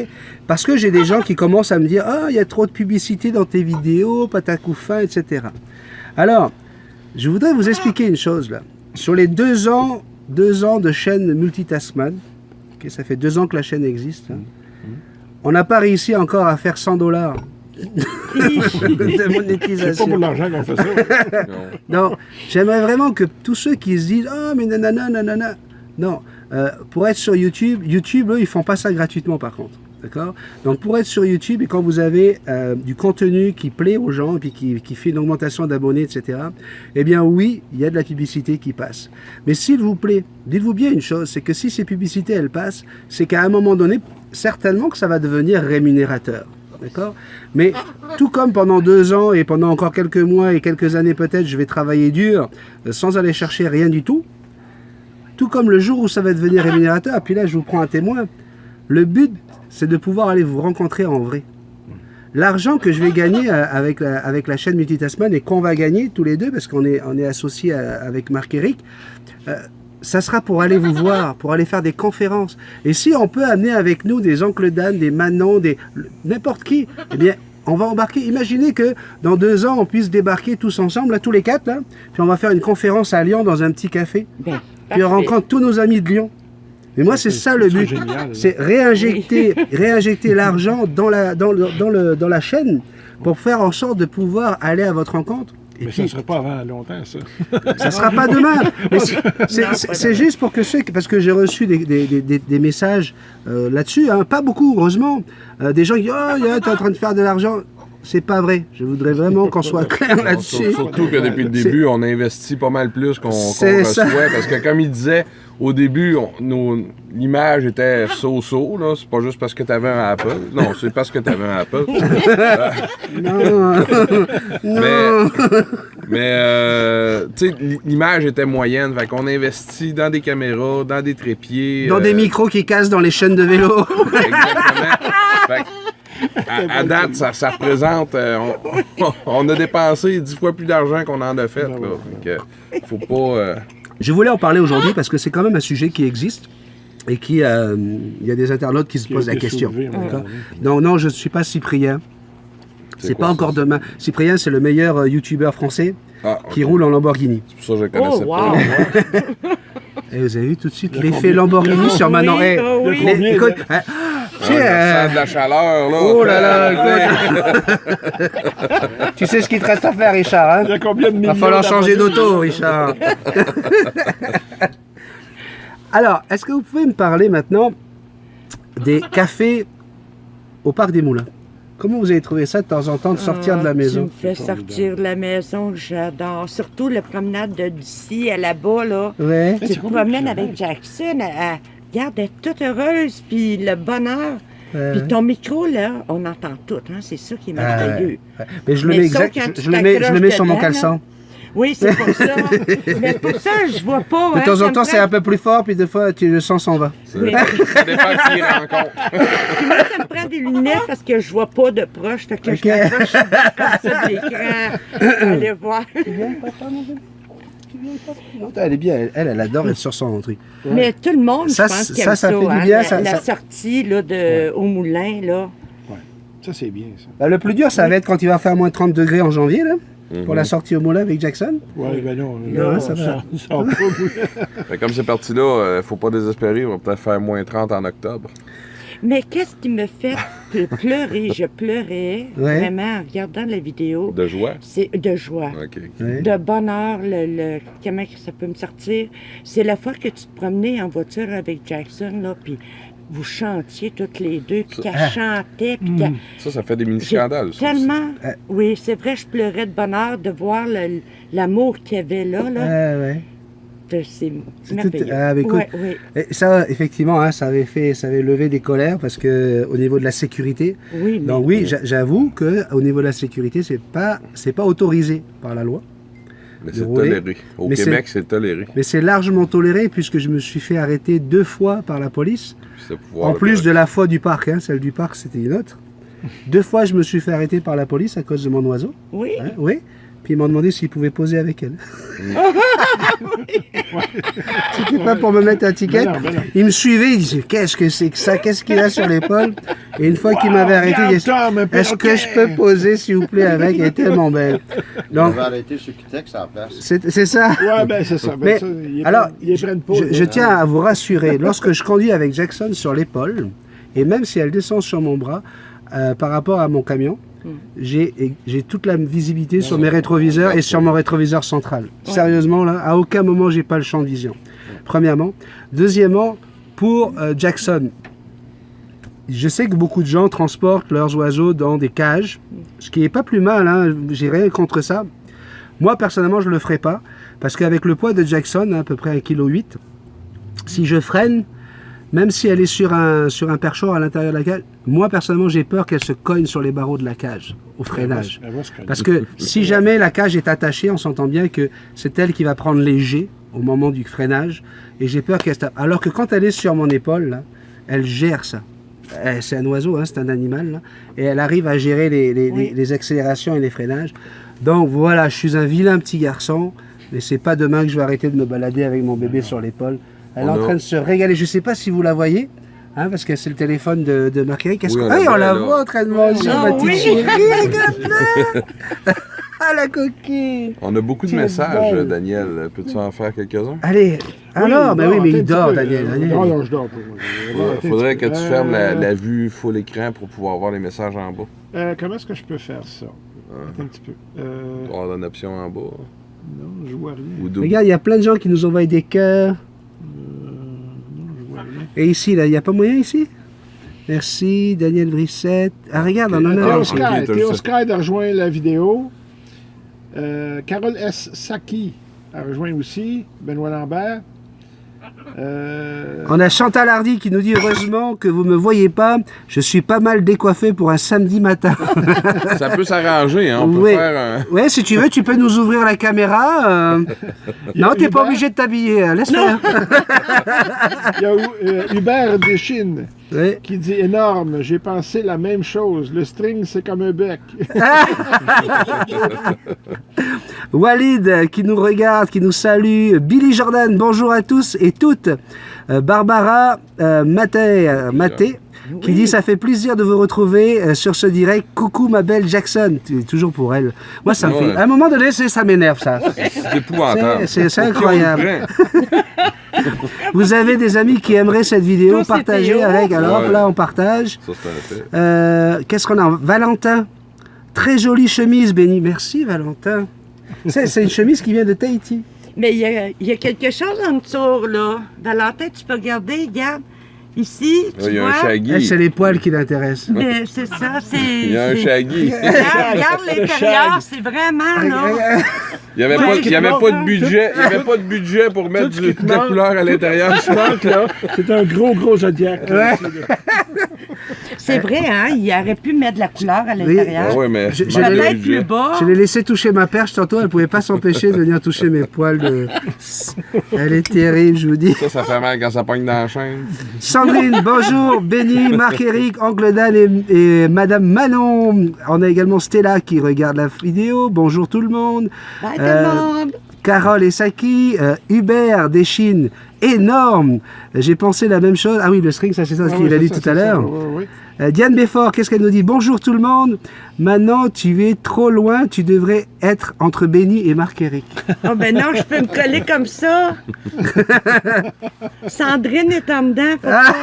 S2: Parce que j'ai des gens qui commencent à me dire « Ah, il y a trop de publicité dans tes vidéos, patacouffin, etc. » Alors, je voudrais vous expliquer une chose là. Sur les 2 ans de chaîne Multitaskman, okay, ça fait 2 ans que la chaîne existe, hein, on n'a pas réussi encore à faire $100 de monétisation.
S3: C'est pas pour l'argent qu'on fait ça.
S2: Non, j'aimerais vraiment que tous ceux qui se disent « Ah, mais nanana, nanana », non, pour être sur YouTube, eux, ils font pas ça gratuitement par contre. D'accord? Donc pour être sur YouTube et quand vous avez du contenu qui plaît aux gens et puis qui fait une augmentation d'abonnés, etc., eh bien oui, il y a de la publicité qui passe. Mais s'il vous plaît, dites-vous bien une chose, c'est que si ces publicités, elles passent, c'est qu'à un moment donné, certainement que ça va devenir rémunérateur. D'accord? Mais tout comme pendant 2 ans et pendant encore quelques mois et quelques années peut-être, je vais travailler dur sans aller chercher rien du tout, tout comme le jour où ça va devenir rémunérateur, puis là je vous prends un témoin, le but c'est de pouvoir aller vous rencontrer en vrai. L'argent que je vais gagner avec la chaîne Multitaskman et qu'on va gagner tous les deux, parce qu'on est associés avec Marc-Éric, ça sera pour aller vous voir, pour aller faire des conférences. Et si on peut amener avec nous des oncles Dan, des Manon, n'importe qui, eh bien, on va embarquer. Imaginez que dans 2 ans, on puisse débarquer tous ensemble, là, tous les 4, là, puis on va faire une conférence à Lyon dans un petit café.
S4: Bien,
S2: Puis on rencontre tous nos amis de Lyon. Mais moi, c'est ça le but. C'est réinjecter l'argent dans la chaîne pour faire en sorte de pouvoir aller à votre rencontre. Et
S3: Mais
S2: puis,
S3: ça ne sera pas avant longtemps, ça.
S2: ça ne sera pas demain. Mais c'est juste pour que parce que j'ai reçu des messages là-dessus, hein, pas beaucoup, heureusement. Des gens qui disent « Oh, tu es en train de faire de l'argent ». C'est pas vrai. Je voudrais vraiment qu'on soit clair là-dessus.
S1: Surtout que depuis le début, on investit pas mal plus qu'on
S2: C'est ça.
S1: reçoit. Parce que comme il disait, au début, l'image était so-so. Là. C'est pas juste parce que tu avais un Apple. Non, c'est parce que tu avais un Apple.
S2: Non. Non.
S1: Mais tu sais, l'image était moyenne. Fait qu'on investit dans des caméras, dans des trépieds.
S2: Dans des micros qui cassent dans les chaînes de vélo.
S1: Exactement. Fait que, à date, ça représente... on a dépensé 10 fois plus d'argent qu'on en a fait. Là. Donc, faut pas...
S2: Je voulais en parler aujourd'hui parce que c'est quand même un sujet qui existe et il y a des internautes qui se posent la question. D'accord? Non, je ne suis pas Cyprien. C'est pas encore demain. Cyprien, c'est le meilleur youtubeur français qui roule en Lamborghini.
S1: C'est pour ça que je le connaissais
S4: wow.
S1: pas.
S2: Et vous avez vu tout de suite l'effet Lamborghini sur Manon.
S4: Oui, oui.
S2: Écoute,
S1: On ressent de la chaleur, là.
S2: oh là là, écoute. Tu sais ce qu'il te reste à faire, Richard, hein?
S3: Il y a combien de millions?
S2: Va falloir changer d'auto, Richard. Alors, est-ce que vous pouvez me parler maintenant des cafés au Parc des Moulins? Comment vous avez trouvé ça de temps en temps de sortir de la maison?
S4: Tu me fais sortir de la maison, j'adore. Surtout la promenade d'ici à là-bas, là.
S2: Ouais.
S4: Tu te promènes avec Jackson, regarde, elle est toute heureuse, puis le bonheur. Puis ton micro, là, on entend tout, hein, c'est ça qui est merveilleux.
S2: Mais je le
S4: Mais
S2: mets
S4: sauf
S2: exact,
S4: quand tu
S2: je le mets
S4: t'accroches
S2: sur mon
S4: dedans,
S2: caleçon.
S4: là. Oui, c'est pour ça. Mais pour ça, je vois pas.
S2: De temps en temps, c'est un peu plus fort, puis des fois, le sang s'en va.
S1: Ça dépend qui rencontre.
S4: Puis moi, ça me prend des lunettes parce que je vois pas de proche. Fait que je m'approche comme ça de l'écran. Allez voir.
S2: Elle est bien, elle adore être sur son truc.
S4: Mais tout le monde,
S2: Ça,
S4: je pense, qui
S2: ça
S4: aime
S2: fait du
S4: hein,
S2: bien,
S4: la sortie là, au moulin, là.
S3: Ça, c'est bien, ça.
S2: Bah, le plus dur, ça va être quand il va faire moins 30 degrés en janvier, là, pour la sortie au moulin avec Jackson.
S3: Oui, ben non.
S2: Non, ça va.
S3: Ça va pas.
S1: Fait comme c'est parti là, faut pas désespérer, on va peut-être faire moins 30 en octobre.
S4: Mais qu'est-ce qui me fait pleurer? Je pleurais vraiment en regardant la vidéo.
S1: De joie?
S4: C'est de joie.
S1: OK.
S2: Ouais.
S4: De bonheur, comment ça peut me sortir? C'est la fois que tu te promenais en voiture avec Jackson, là, puis vous chantiez toutes les deux, puis qu'elle chantait, puis
S1: Ça fait des mini-scandales. ça,
S4: tellement... Oui, c'est vrai, je pleurais de bonheur de voir l'amour qu'il y avait là.
S2: Ouais.
S4: C'est
S2: C'est
S4: merveilleux.
S2: tout- ah, mais écoute,
S4: Oui.
S2: Et ça, effectivement, hein, ça avait levé des colères parce que au niveau de la sécurité.
S4: Oui, mais...
S2: Donc oui, j'avoue que au niveau de la sécurité, c'est pas autorisé par la loi,
S1: Mais
S2: de
S1: c'est
S2: rouler.
S1: toléré. Au
S2: Mais
S1: Québec, c'est toléré.
S2: mais c'est largement toléré puisque je me suis fait arrêter 2 fois par la police.
S1: C'est pouvoir
S2: En plus
S1: le-
S2: de la fois du parc, hein, celle du parc, c'était une autre. 2 fois, je me suis fait arrêter par la police à cause de mon oiseau.
S4: Oui.
S2: Hein, oui. Puis ils m'ont demandé s'ils pouvaient poser avec elle. C'était pas pour me mettre un ticket.
S3: Ben non.
S2: Il me suivait, il disait qu'est-ce que c'est que ça, qu'est-ce qu'il a sur l'épaule. Et une fois qu'il m'avait arrêté, il dit est-ce que je peux poser s'il vous plaît avec? Elle est tellement belle. Donc,
S5: On va arrêter sur Kitex à la place.
S2: c'est ça.
S3: Ouais, ben c'est ça. Ben,
S2: Mais,
S3: ça,
S2: alors,
S3: ils prennent pas.
S2: je tiens à vous rassurer, lorsque je conduis avec Jackson sur l'épaule, et même si elle descend sur mon bras, par rapport à mon camion, j'ai toute la visibilité sur mes rétroviseurs et sur mon rétroviseur central. Sérieusement, là, à aucun moment, j'ai pas le champ de vision. Premièrement. Deuxièmement, pour Jackson, je sais que beaucoup de gens transportent leurs oiseaux dans des cages, ce qui est pas plus mal, hein, j'ai rien contre ça. Moi, personnellement, je le ferai pas, parce qu'avec le poids de Jackson, à peu près 1,8 kg, si je freine, même si elle est sur un perchoir à l'intérieur de la cage, moi, personnellement, j'ai peur qu'elle se cogne sur les barreaux de la cage, au freinage.
S3: Elle va se cogner.
S2: Parce que si jamais la cage est attachée, on s'entend bien que c'est elle qui va prendre léger au moment du freinage, et j'ai peur qu'elle... Alors que quand elle est sur mon épaule, là, elle gère ça. C'est un oiseau, hein, c'est un animal, là, et elle arrive à gérer les accélérations et les freinages. Donc voilà, je suis un vilain petit garçon, mais c'est pas demain que je vais arrêter de me balader avec mon bébé sur l'épaule. Elle est en train de se régaler. Je sais pas si vous la voyez, hein, parce que c'est le téléphone de Marc-Éric.
S1: Oui,
S2: on la voit en train de manger,
S4: Ah
S2: ma petite
S4: oui.
S2: chérie, regarde-la. Ah, la coquille.
S1: On a beaucoup de
S2: Quelle
S1: messages,
S2: belle.
S1: Daniel. Peux-tu en faire quelques-uns?
S2: Allez, alors, mais oui, mais il dort, Daniel.
S3: Non, non, je dors pas.
S1: Faudrait que tu fermes la vue full écran pour pouvoir voir les messages en bas.
S3: Comment est-ce que je peux faire ça? Attends un petit peu.
S1: Tu vas avoir une option en bas.
S3: Non, je vois rien.
S1: Ou double.
S2: Regarde, il y a plein de gens qui nous envoient des cœurs.
S3: Non, je vois rien.
S2: Et ici, là, il n'y a pas moyen ici? Merci, Daniel Brissette. Ah, regarde, on en a
S3: Théo
S2: un.
S1: ok,
S3: Sky,
S1: t'as
S3: Théo
S1: juste-
S3: Sky a rejoint la vidéo. Carole S. Saki a rejoint aussi. Benoît Lambert.
S2: On a Chantal Hardy qui nous dit heureusement que vous me voyez pas, je suis pas mal décoiffé pour un samedi matin.
S1: Ça peut s'arranger, hein? On peut
S2: Oui.
S1: faire un...
S2: Ouais, si tu veux, tu peux nous ouvrir la caméra. Non, t'es pas obligé de t'habiller, laisse faire.
S3: Il y a Hubert Deschines
S2: Ouais.
S3: qui dit énorme, j'ai pensé la même chose. Le string, c'est comme un bec.
S2: Walid qui nous regarde, qui nous salue. Billy Jordan, bonjour à tous et toutes. Barbara Maté qui dit ça fait plaisir de vous retrouver sur ce direct. Coucou ma belle Jackson. Toujours pour elle. Moi, ça me
S1: Ouais.
S2: fait. À un moment donné, ça m'énerve ça.
S1: C'est épouvantable.
S2: C'est
S1: Pour qui on
S2: incroyable.
S1: le prend?
S2: Vous avez des amis qui aimeraient cette vidéo,
S4: Tous, c'est
S2: partagez
S4: Théo.
S2: avec. Alors
S1: Ouais.
S2: là, on partage.
S1: Ça, c'est un fait.
S2: Qu'est-ce qu'on a? Valentin. Très jolie chemise, Béni. Merci, Valentin. C'est une chemise qui vient de Tahiti.
S4: Mais il y a quelque chose en dessous, là. Valentin, tu peux regarder, regarde. Ici, tu
S1: Il y a un
S4: vois.
S1: shaggy.
S2: Elle, c'est les poils qui l'intéressent.
S4: Mais c'est ça, c'est...
S1: Il y a un shaggy.
S4: Regarde l'intérieur, c'est vraiment, là.
S1: Il n'y avait,
S4: Ouais,
S1: pas,
S4: ce
S1: il
S4: qui
S1: y avait
S4: te
S1: pas de
S4: manque,
S1: budget. Il y avait pas de budget pour mettre
S3: ce qui te
S1: de la
S3: manque.
S1: couleur à l'intérieur.
S3: Là, c'est un gros zodiac. là, ici, là.
S4: C'est vrai, hein? Il aurait pu mettre de la couleur à
S1: Ah
S4: l'intérieur.
S1: ouais, mais
S2: Je-
S1: manque
S2: je
S1: de
S2: l'ai-
S4: Peut-être
S1: budget.
S4: plus bas.
S2: Je l'ai laissé toucher ma perche tantôt, elle pouvait pas s'empêcher de venir toucher mes poils. Elle est terrible, je vous dis.
S1: Ça fait mal quand ça pogne dans la chaîne.
S2: Sandrine, bonjour. Béni, Marc-Éric, Angledan et Madame Manon. On a également Stella qui regarde la vidéo. Bonjour tout le monde.
S4: Bye tout le monde.
S2: Carole et Saki, Hubert Deschines, énorme. J'ai pensé la même chose. Ah oui, le string, ça c'est ça ce
S3: Ah
S2: qu'il
S3: oui,
S2: a
S3: c'est
S2: dit
S3: ça,
S2: tout
S3: c'est
S2: à
S3: ça,
S2: l'heure.
S3: oui,
S2: Diane Beffort, qu'est-ce qu'elle nous dit? Bonjour tout le monde. Maintenant, tu es trop loin. Tu devrais être entre Béni et Marc-Éric.
S4: Oh ben non, je peux me coller comme ça. Sandrine est en dedans, faut pas.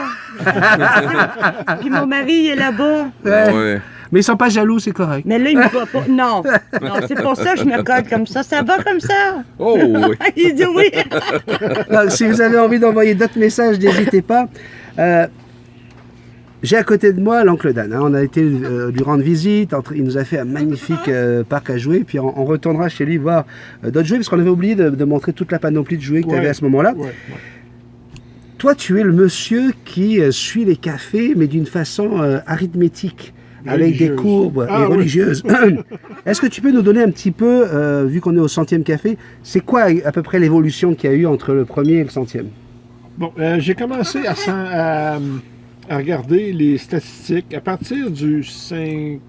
S4: Puis mon mari il est là-bas.
S1: Ouais.
S2: Mais ils sont pas jaloux, c'est correct.
S4: Mais là, il me voit pas. Non, non, c'est pour ça que je me colle comme ça. Ça va comme ça?
S1: Oh oui.
S4: Il dit oui.
S2: Donc, si vous avez envie d'envoyer d'autres messages, n'hésitez pas. J'ai à côté de moi l'oncle Dan. Hein. On a été lui rendre visite. Il nous a fait un magnifique parc à jouer. Puis on retournera chez lui voir d'autres jouets, parce qu'on avait oublié de montrer toute la panoplie de jouets que tu
S3: Ouais.
S2: avais à ce moment-là.
S3: ouais.
S2: Toi, tu es le monsieur qui suit les cafés, mais d'une façon arithmétique, avec des
S3: Religieuse.
S2: courbes
S3: Ah,
S2: et
S3: oui.
S2: religieuses. Est-ce que tu peux nous donner un petit peu, vu qu'on est au 100e café, c'est quoi à peu près l'évolution qu'il y a eu entre le premier et le 100e?
S3: Bon, j'ai commencé à regarder les statistiques à partir du 50e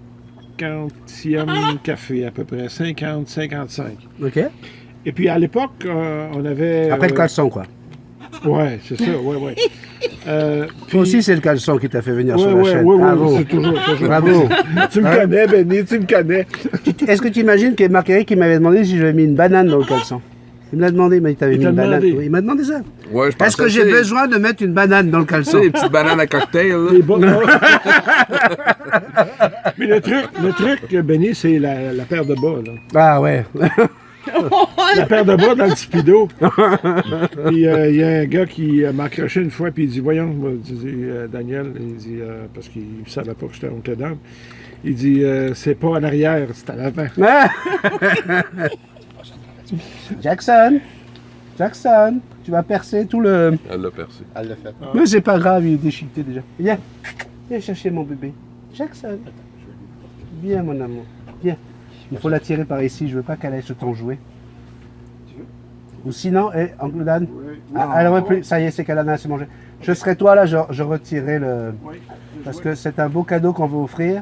S3: café, à peu près, 50, 55.
S2: OK.
S3: Et puis à l'époque, on avait...
S2: Après le caleçon, quoi.
S3: Ouais, c'est ça, ouais.
S2: Toi aussi, c'est le caleçon qui t'a fait venir sur la
S3: Ouais,
S2: chaîne.
S3: ouais,
S2: Bravo.
S3: c'est toujours.
S2: Bravo.
S3: Tu me connais, Benny, tu me connais.
S2: Est-ce que tu imagines que Marc-Éric il m'avait demandé si j'avais mis une banane dans le caleçon? Il me l'a demandé, mais il t'avait
S3: Il
S2: mis
S3: t'a
S2: une banane.
S3: demandé?
S2: Oui, il m'a demandé ça.
S1: Ouais, je pense
S2: Est-ce que j'ai besoin de mettre une banane dans le
S1: Tu sais,
S2: caleçon?
S1: les petites bananes à cocktail, là.
S3: Les bas- Mais le truc, Benny, c'est la paire de bas, là.
S2: Ah ouais.
S3: La paire de bas dans le Speedo. Puis il y a un gars qui m'a accroché une fois, puis il dit, voyons, Daniel, il dit, parce qu'il ne savait pas que j'étais oncle d'âme, il dit, c'est pas en arrière, c'est à l'avant.
S2: Ah! Jackson, tu vas percer tout le...
S1: Elle l'a percé.
S5: Elle l'a fait.
S2: Mais c'est pas grave, il est déchiqueté déjà. Viens chercher mon bébé. Jackson. Viens mon amour, viens. Il faut la tirer par ici, je veux pas qu'elle aille sur ton jouet. Ou sinon, Oncle Dan, elle aurait plus. Ça y est, c'est qu'elle en a assez mangé. Je serais toi là, je retirerais le. Parce que c'est un beau cadeau qu'on veut offrir.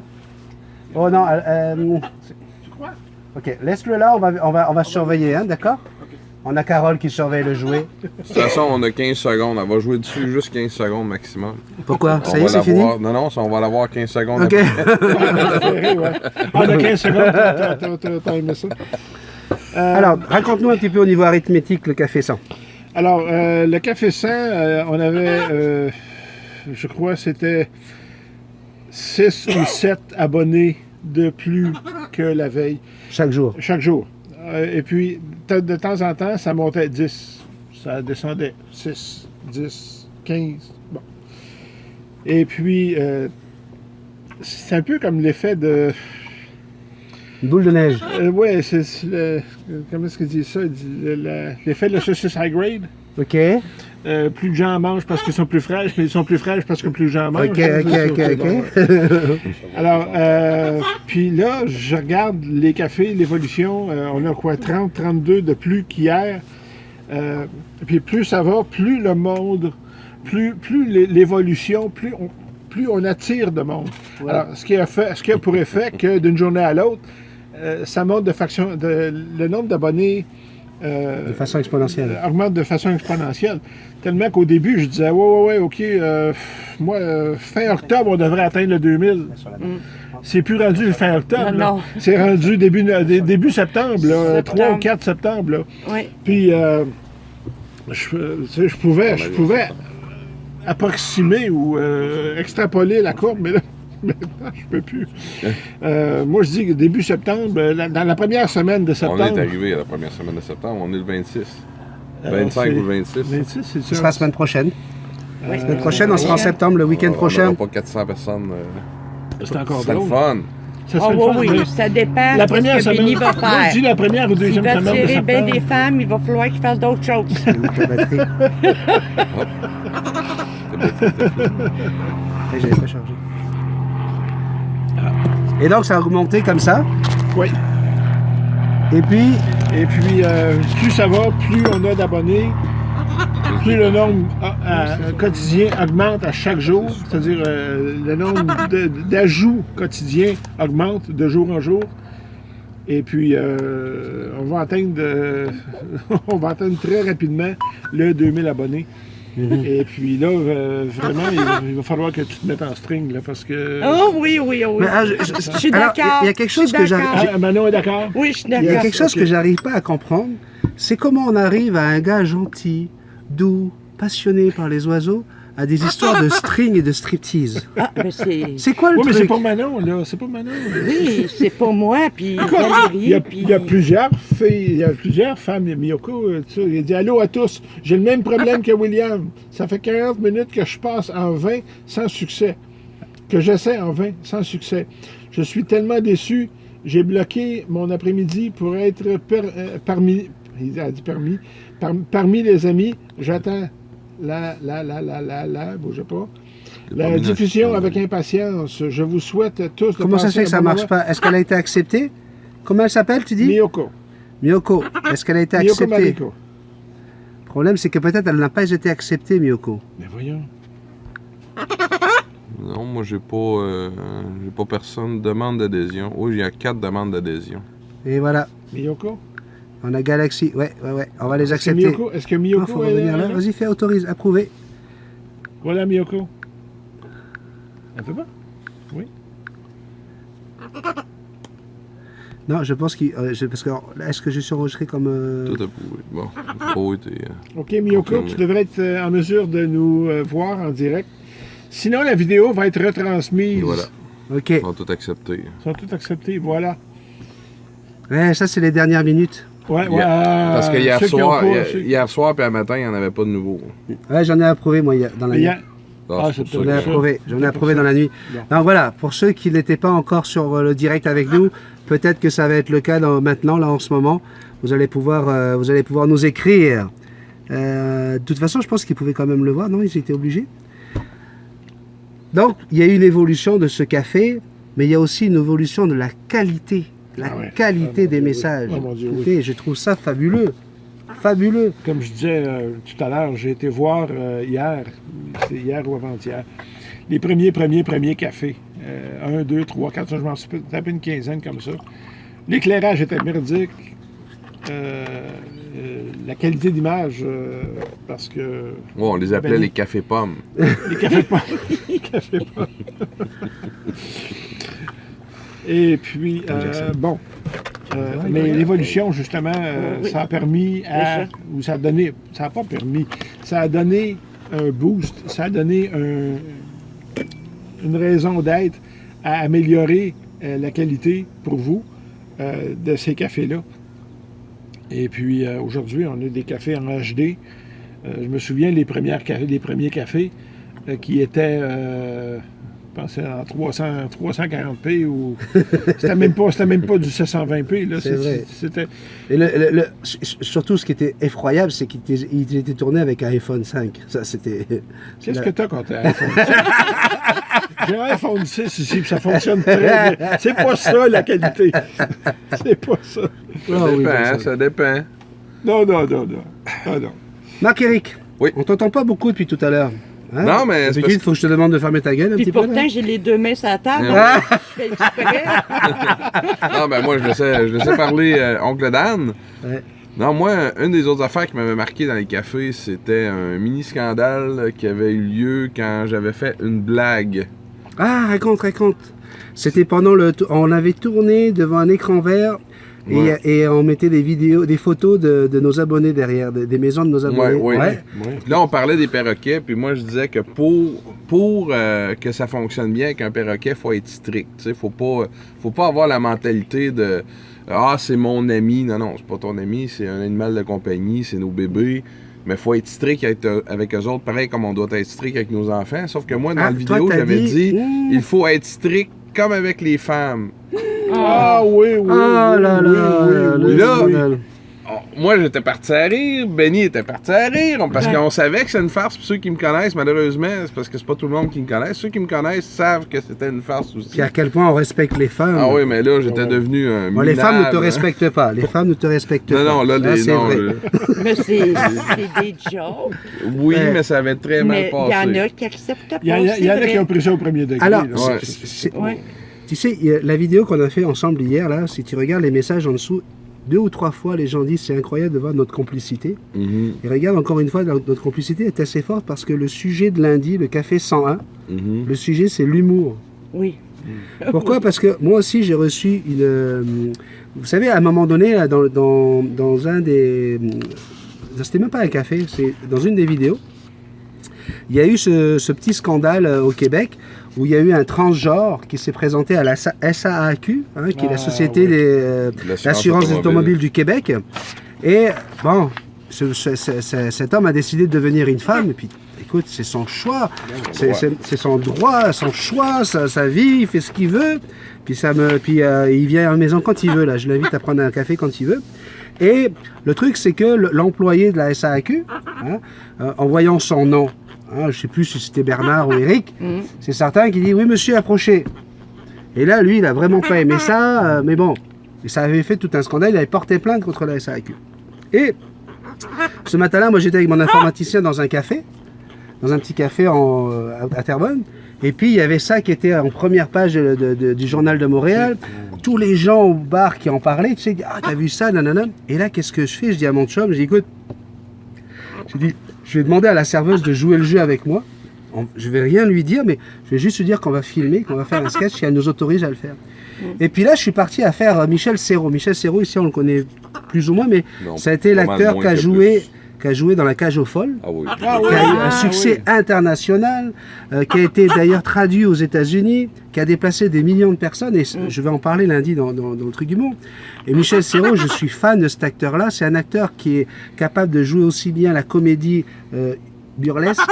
S2: Oh non,
S3: Tu crois?
S2: ok, laisse-le là, on va surveiller, hein, d'accord? On a Carole qui surveille le jouet.
S1: De toute façon, on a 15 secondes. Elle va jouer dessus juste 15 secondes maximum.
S2: Pourquoi?
S1: On
S2: Ça y est,
S1: va
S2: c'est
S1: la
S2: fini?
S1: voir. Non, on va l'avoir 15 secondes.
S2: Ok.
S1: après.
S3: On a 15 secondes, t'as aimé ça.
S2: Alors, raconte-nous un petit peu au niveau arithmétique le café 100.
S3: Alors, le Café 100, on avait, je crois, c'était 6 ou 7 abonnés de plus que la veille,
S2: Chaque jour.
S3: chaque jour. Et puis, de temps en temps, ça montait à 10. Ça descendait 6, 10, 15. Bon. Et puis, c'est un peu comme l'effet de...
S2: Une boule de neige.
S3: Oui, comment est-ce qu'il dit ça? Il dit l'effet de la saucisse high grade.
S2: Ok.
S3: Plus de gens mangent parce qu'ils sont plus fraîches, mais ils sont plus fraîches parce que plus de gens mangent.
S2: Ok.
S3: Alors, puis là, je regarde les cafés, l'évolution. On a quoi, 30, 32 de plus qu'hier. Puis plus ça va, plus le monde, plus l'évolution, plus on attire de monde.
S2: Voilà.
S3: Alors, ce qui a pour effet que d'une journée à l'autre, ça monte le nombre d'abonnés
S2: De façon exponentielle.
S3: augmente de façon exponentielle. Tellement qu'au début, je disais, ouais, OK, moi, fin octobre, on devrait atteindre le 2000. C'est plus rendu fin octobre.
S4: Non,
S3: là.
S4: non.
S3: C'est rendu début septembre, là, 3 ou 4 septembre. Là.
S4: Oui.
S3: Puis, je pouvais approximer ou extrapoler la courbe, mais là, maintenant, je peux plus. Moi, je dis que début septembre, dans la première semaine de
S1: On
S3: septembre...
S1: est arrivé à la première semaine de septembre. On est le 26.
S3: Alors,
S1: 25
S3: c'est-
S1: ou 26.
S3: 26, c'est
S2: Ce
S3: ça.
S2: sera la semaine prochaine.
S4: Oui.
S2: La semaine prochaine, on sera en septembre, le week-end
S1: On
S2: prochain.
S1: n'aura pas 400 personnes.
S3: C'est encore
S1: C'est le
S3: drôle.
S1: fun.
S3: Ça
S4: Oh,
S3: serait le
S4: oui,
S3: fun,
S4: oui,
S3: mais
S4: ça dépend
S3: la
S4: de
S3: première
S4: ce que
S3: semaine,
S4: Benny va
S3: moi,
S4: faire.
S3: je dis la première ou
S4: S'il
S3: deuxième
S4: va
S3: semaine de
S4: tirer bien
S3: septembre.
S4: des femmes, il va falloir qu'il fasse d'autres choses.
S2: La batterie. Et j'avais pas chargé. Et donc, ça a augmenté comme ça.
S3: Oui.
S2: Et puis,
S3: Plus ça va, plus on a d'abonnés, plus le nombre quotidien augmente à chaque jour. C'est-à-dire le nombre d'ajouts quotidiens augmente de jour en jour. Et puis, on va atteindre très rapidement le 2000 abonnés. Et puis là, vraiment, il va falloir que tu te mettes en string, là, parce que...
S4: Oh oui.
S2: mais,
S4: Je suis
S2: alors,
S4: d'accord.
S2: il y a quelque
S4: Je suis
S2: chose que
S4: d'accord.
S2: j'ai-
S3: Ah, Manon est d'accord?
S4: Oui, je suis
S2: il y a
S4: d'accord.
S2: quelque chose
S3: ok.
S2: que j'arrive pas à comprendre, c'est comment on arrive à un gars gentil, doux, passionné par les oiseaux, à des histoires de string et de striptease.
S4: Ah, mais c'est...
S2: C'est quoi le
S3: Oui, mais c'est
S2: truc?
S3: pas Manon, là. C'est pas Manon. là.
S4: Oui, c'est pas moi, puis
S3: Il y,
S4: Valérie,
S3: a,
S4: puis...
S3: il y a plusieurs filles, il y a plusieurs femmes, Miyoko, tout ça. Il dit allô à tous, j'ai le même problème que William. Ça fait 40 minutes que je passe en 20 sans succès. Que j'essaie en 20 sans succès. Je suis tellement déçu, j'ai bloqué mon après-midi pour être parmi les amis. J'attends bougez pas. La diffusion avec impatience. Je vous souhaite tous de
S2: Comment ça se
S3: passer
S2: fait que ça
S3: un bon
S2: marche
S3: moment.
S2: pas? Est-ce qu'elle a été acceptée? Comment elle s'appelle, tu dis?
S3: Miyoko.
S2: Miyoko. Est-ce qu'elle a été
S3: Miyoko
S2: acceptée?
S3: Mariko.
S2: Le problème, c'est que peut-être elle n'a pas été acceptée, Miyoko.
S3: Mais voyons.
S1: Non, moi, j'ai pas personne demande d'adhésion. Oui, il y a 4 demandes d'adhésion.
S2: Et voilà.
S3: Miyoko?
S2: On a Galaxy, ouais. On va les accepter.
S3: Est-ce que Miyoko
S2: faut revenir là. Vas-y, fais autorise, approuver.
S3: Voilà Miyoko. Elle peut pas? Oui.
S2: Non, je pense parce que est-ce que je suis enregistré comme...
S1: Tout approuvé. Bon, trop été...
S3: OK, Miyoko, tu devrais être en mesure de nous voir en direct. Sinon, la vidéo va être retransmise.
S1: Et voilà,
S2: Ok.
S1: ils sont tous acceptés.
S3: Ils sont tous acceptés, voilà.
S2: Ouais, ça, c'est les dernières minutes.
S3: Ouais, ouais.
S1: Parce que hier
S3: ceux qui ont
S1: soir,
S3: pas, ceux-
S1: hier soir puis un matin, il n'y en avait pas de nouveau.
S2: Ouais, j'en ai approuvé, moi, dans la nuit.
S3: Hier-
S1: Ah,
S3: Ah,
S1: c'est
S3: c'est
S1: pour
S2: J'en ai
S1: ça que-
S2: approuvé,
S3: C'est
S2: dans la nuit.
S3: Bon.
S2: Donc voilà, pour ceux qui n'étaient pas encore sur le direct avec nous, peut-être que ça va être le cas maintenant, là en ce moment. Vous allez pouvoir nous écrire. De toute façon, je pense qu'ils pouvaient quand même le voir, non? Ils étaient obligés. Donc, il y a eu une évolution de ce café, mais il y a aussi une évolution de la qualité. La
S3: Ah ouais.
S2: qualité
S3: Ah, mon
S2: des
S3: Dieu,
S2: messages.
S3: oui. Ah, mon Dieu, oui.
S2: Écoutez, je trouve ça fabuleux. Fabuleux.
S3: Comme je disais tout à l'heure, j'ai été voir hier, c'est hier ou avant-hier, les premiers cafés. 1, 2, 3, 4, je m'en suis tapé une quinzaine comme ça. L'éclairage était merdique. La qualité d'image, parce que
S1: Ouais, on les appelait
S3: Ben,
S1: les cafés pommes.
S3: les cafés pas. Les cafés pas. Et puis, bon. Mais l'évolution, justement,
S4: Oui.
S3: ça a permis à.
S4: Déjà.
S3: Ou ça a donné. Ça n'a pas permis. Ça a donné un boost. Ça a donné une raison d'être à améliorer la qualité pour vous de ces cafés-là. Et puis, aujourd'hui, on a des cafés en HD. Je me souviens les premiers cafés qui étaient. Je pensais en 340p ou c'était même pas du 720p là.
S2: C'est vrai.
S3: C'était
S2: Et surtout, ce qui était effroyable, c'est qu'il était tourné avec un iPhone 5. Ça, c'était...
S3: qu'est-ce que t'as quand t'as un iPhone 6? J'ai un iPhone 6 ici, puis ça fonctionne très bien. C'est pas ça la qualité. C'est pas ça.
S2: Ah oui,
S1: dépend,
S2: donc ça-
S1: ça dépend.
S3: Non. Ah non.
S2: Marc-Éric,
S1: Oui.
S2: on t'entend pas beaucoup depuis tout à l'heure. Hein?
S1: Non, mais c'est
S2: D'habitude,
S1: parce
S2: il faut que je te demande de fermer ta gueule un
S4: Puis
S2: petit peu.
S4: pourtant, j'ai les deux mains sur la table.
S1: Ah.
S4: Je fais exprès.
S1: Non, ben moi, je laissais parler Oncle Dan.
S2: Ouais.
S1: Non, moi, une des autres affaires qui m'avait marqué dans les cafés, c'était un mini-scandale qui avait eu lieu quand j'avais fait une blague.
S2: Ah, raconte. C'était pendant on avait tourné devant un écran vert et,
S1: Ouais.
S2: et on mettait des photos de nos abonnés derrière, des maisons de nos abonnés.
S1: Ouais.
S3: Ouais.
S1: Puis là, on parlait des perroquets, puis moi, je disais que pour que ça fonctionne bien avec un perroquet, il faut être strict. Il faut pas avoir la mentalité de « Ah, c'est mon ami ». Non, c'est pas ton ami, c'est un animal de compagnie, c'est nos bébés. Mais il faut être strict avec eux autres, pareil comme on doit être strict avec nos enfants. Sauf que moi, dans
S2: Ah,
S1: la
S2: toi,
S1: vidéo,
S2: t'as
S1: j'avais
S2: dit,
S1: dit il faut être strict comme avec les femmes.
S3: Ah oui.
S2: Oh là là, le
S1: Là,
S2: scandale.
S1: Moi, j'étais parti à rire, Benny était parti à rire, parce qu'on savait que c'est une farce. Puis ceux qui me connaissent, malheureusement, c'est parce que c'est pas tout le monde qui me connaisse. Ceux qui me connaissent savent que c'était une farce aussi.
S2: Puis à quel point on respecte les femmes.
S1: Ah oui, mais là, j'étais devenu un
S2: Bon, les femmes ne te
S1: minable.
S2: respectent pas. Les femmes ne te respectent pas.
S1: Non, là,
S2: Ça, c'est
S1: non,
S2: vrai.
S4: Mais c'est des jokes.
S1: Oui,
S2: Ouais.
S1: mais ça avait très mal
S4: Mais il y
S1: passé.
S4: en a qui acceptent pas.
S3: Il y en
S4: c'est
S3: a
S4: vrai.
S3: qui ont pris ça au premier degré.
S2: Alors,
S3: là.
S1: Ouais.
S4: Ouais.
S2: Tu sais, la vidéo qu'on a fait ensemble hier, là, si tu regardes les messages en dessous, 2 ou 3 fois, les gens disent c'est incroyable de voir notre complicité.
S1: Mhm,
S2: Et regarde encore une fois, notre complicité est assez forte parce que le sujet de lundi, le café 101,
S1: mhm.
S2: le sujet c'est l'humour.
S4: Oui.
S2: Pourquoi? Parce que moi aussi j'ai reçu une... Vous savez, à un moment donné, là, dans un des... C'était même pas un café, c'est dans une des vidéos. Il y a eu ce petit scandale au Québec où il y a eu un transgenre qui s'est présenté à la SAAQ, hein, qui est la
S3: Ah,
S2: Société
S3: oui.
S2: d'assurance des automobiles du Québec. Et bon, cet homme a décidé de devenir une femme. Et puis, écoute, c'est son choix, c'est son droit, son choix, sa vie, il fait ce qu'il veut. Puis, il vient à la maison quand il veut. Là, je l'invite à prendre un café quand il veut. Et le truc, c'est que l'employé de la SAAQ, hein, en voyant son nom, hein, je ne sais plus si c'était Bernard ou Eric, c'est certain qu'il dit « Oui, monsieur, approchez ». Et là, lui, il n'a vraiment pas aimé ça, mais bon, et ça avait fait tout un scandale, il avait porté plainte contre la SAAQ. Et ce matin-là, moi, j'étais avec mon informaticien dans un café, dans un petit café à Terrebonne. Et puis, il y avait ça qui était en première page du journal de Montréal. Tous les gens au bar qui en parlaient, tu sais, ah, t'as vu ça, nanana. Et là, qu'est-ce que je fais? Je dis à mon chum, je dis, écoute, je vais demander à la serveuse de jouer le jeu avec moi. Je vais rien lui dire, mais je vais juste lui dire qu'on va filmer, qu'on va faire un sketch si elle nous autorise à le faire. Et puis là, je suis parti à faire Michel Serrault. Michel Serrault, ici, on le connaît plus ou moins, mais
S1: Non,
S2: ça a été
S1: pas mal
S2: l'acteur
S1: moins
S2: qui a
S1: que
S2: joué dans La Cage aux Folles.
S1: Ah oui.
S2: Qui a eu un succès international, qui a été d'ailleurs traduit aux États-Unis, qui a déplacé des millions de personnes, et je vais en parler lundi dans le truc du monde. Et Michel Serrault, je suis fan de cet acteur-là. C'est un acteur qui est capable de jouer aussi bien la comédie burlesque,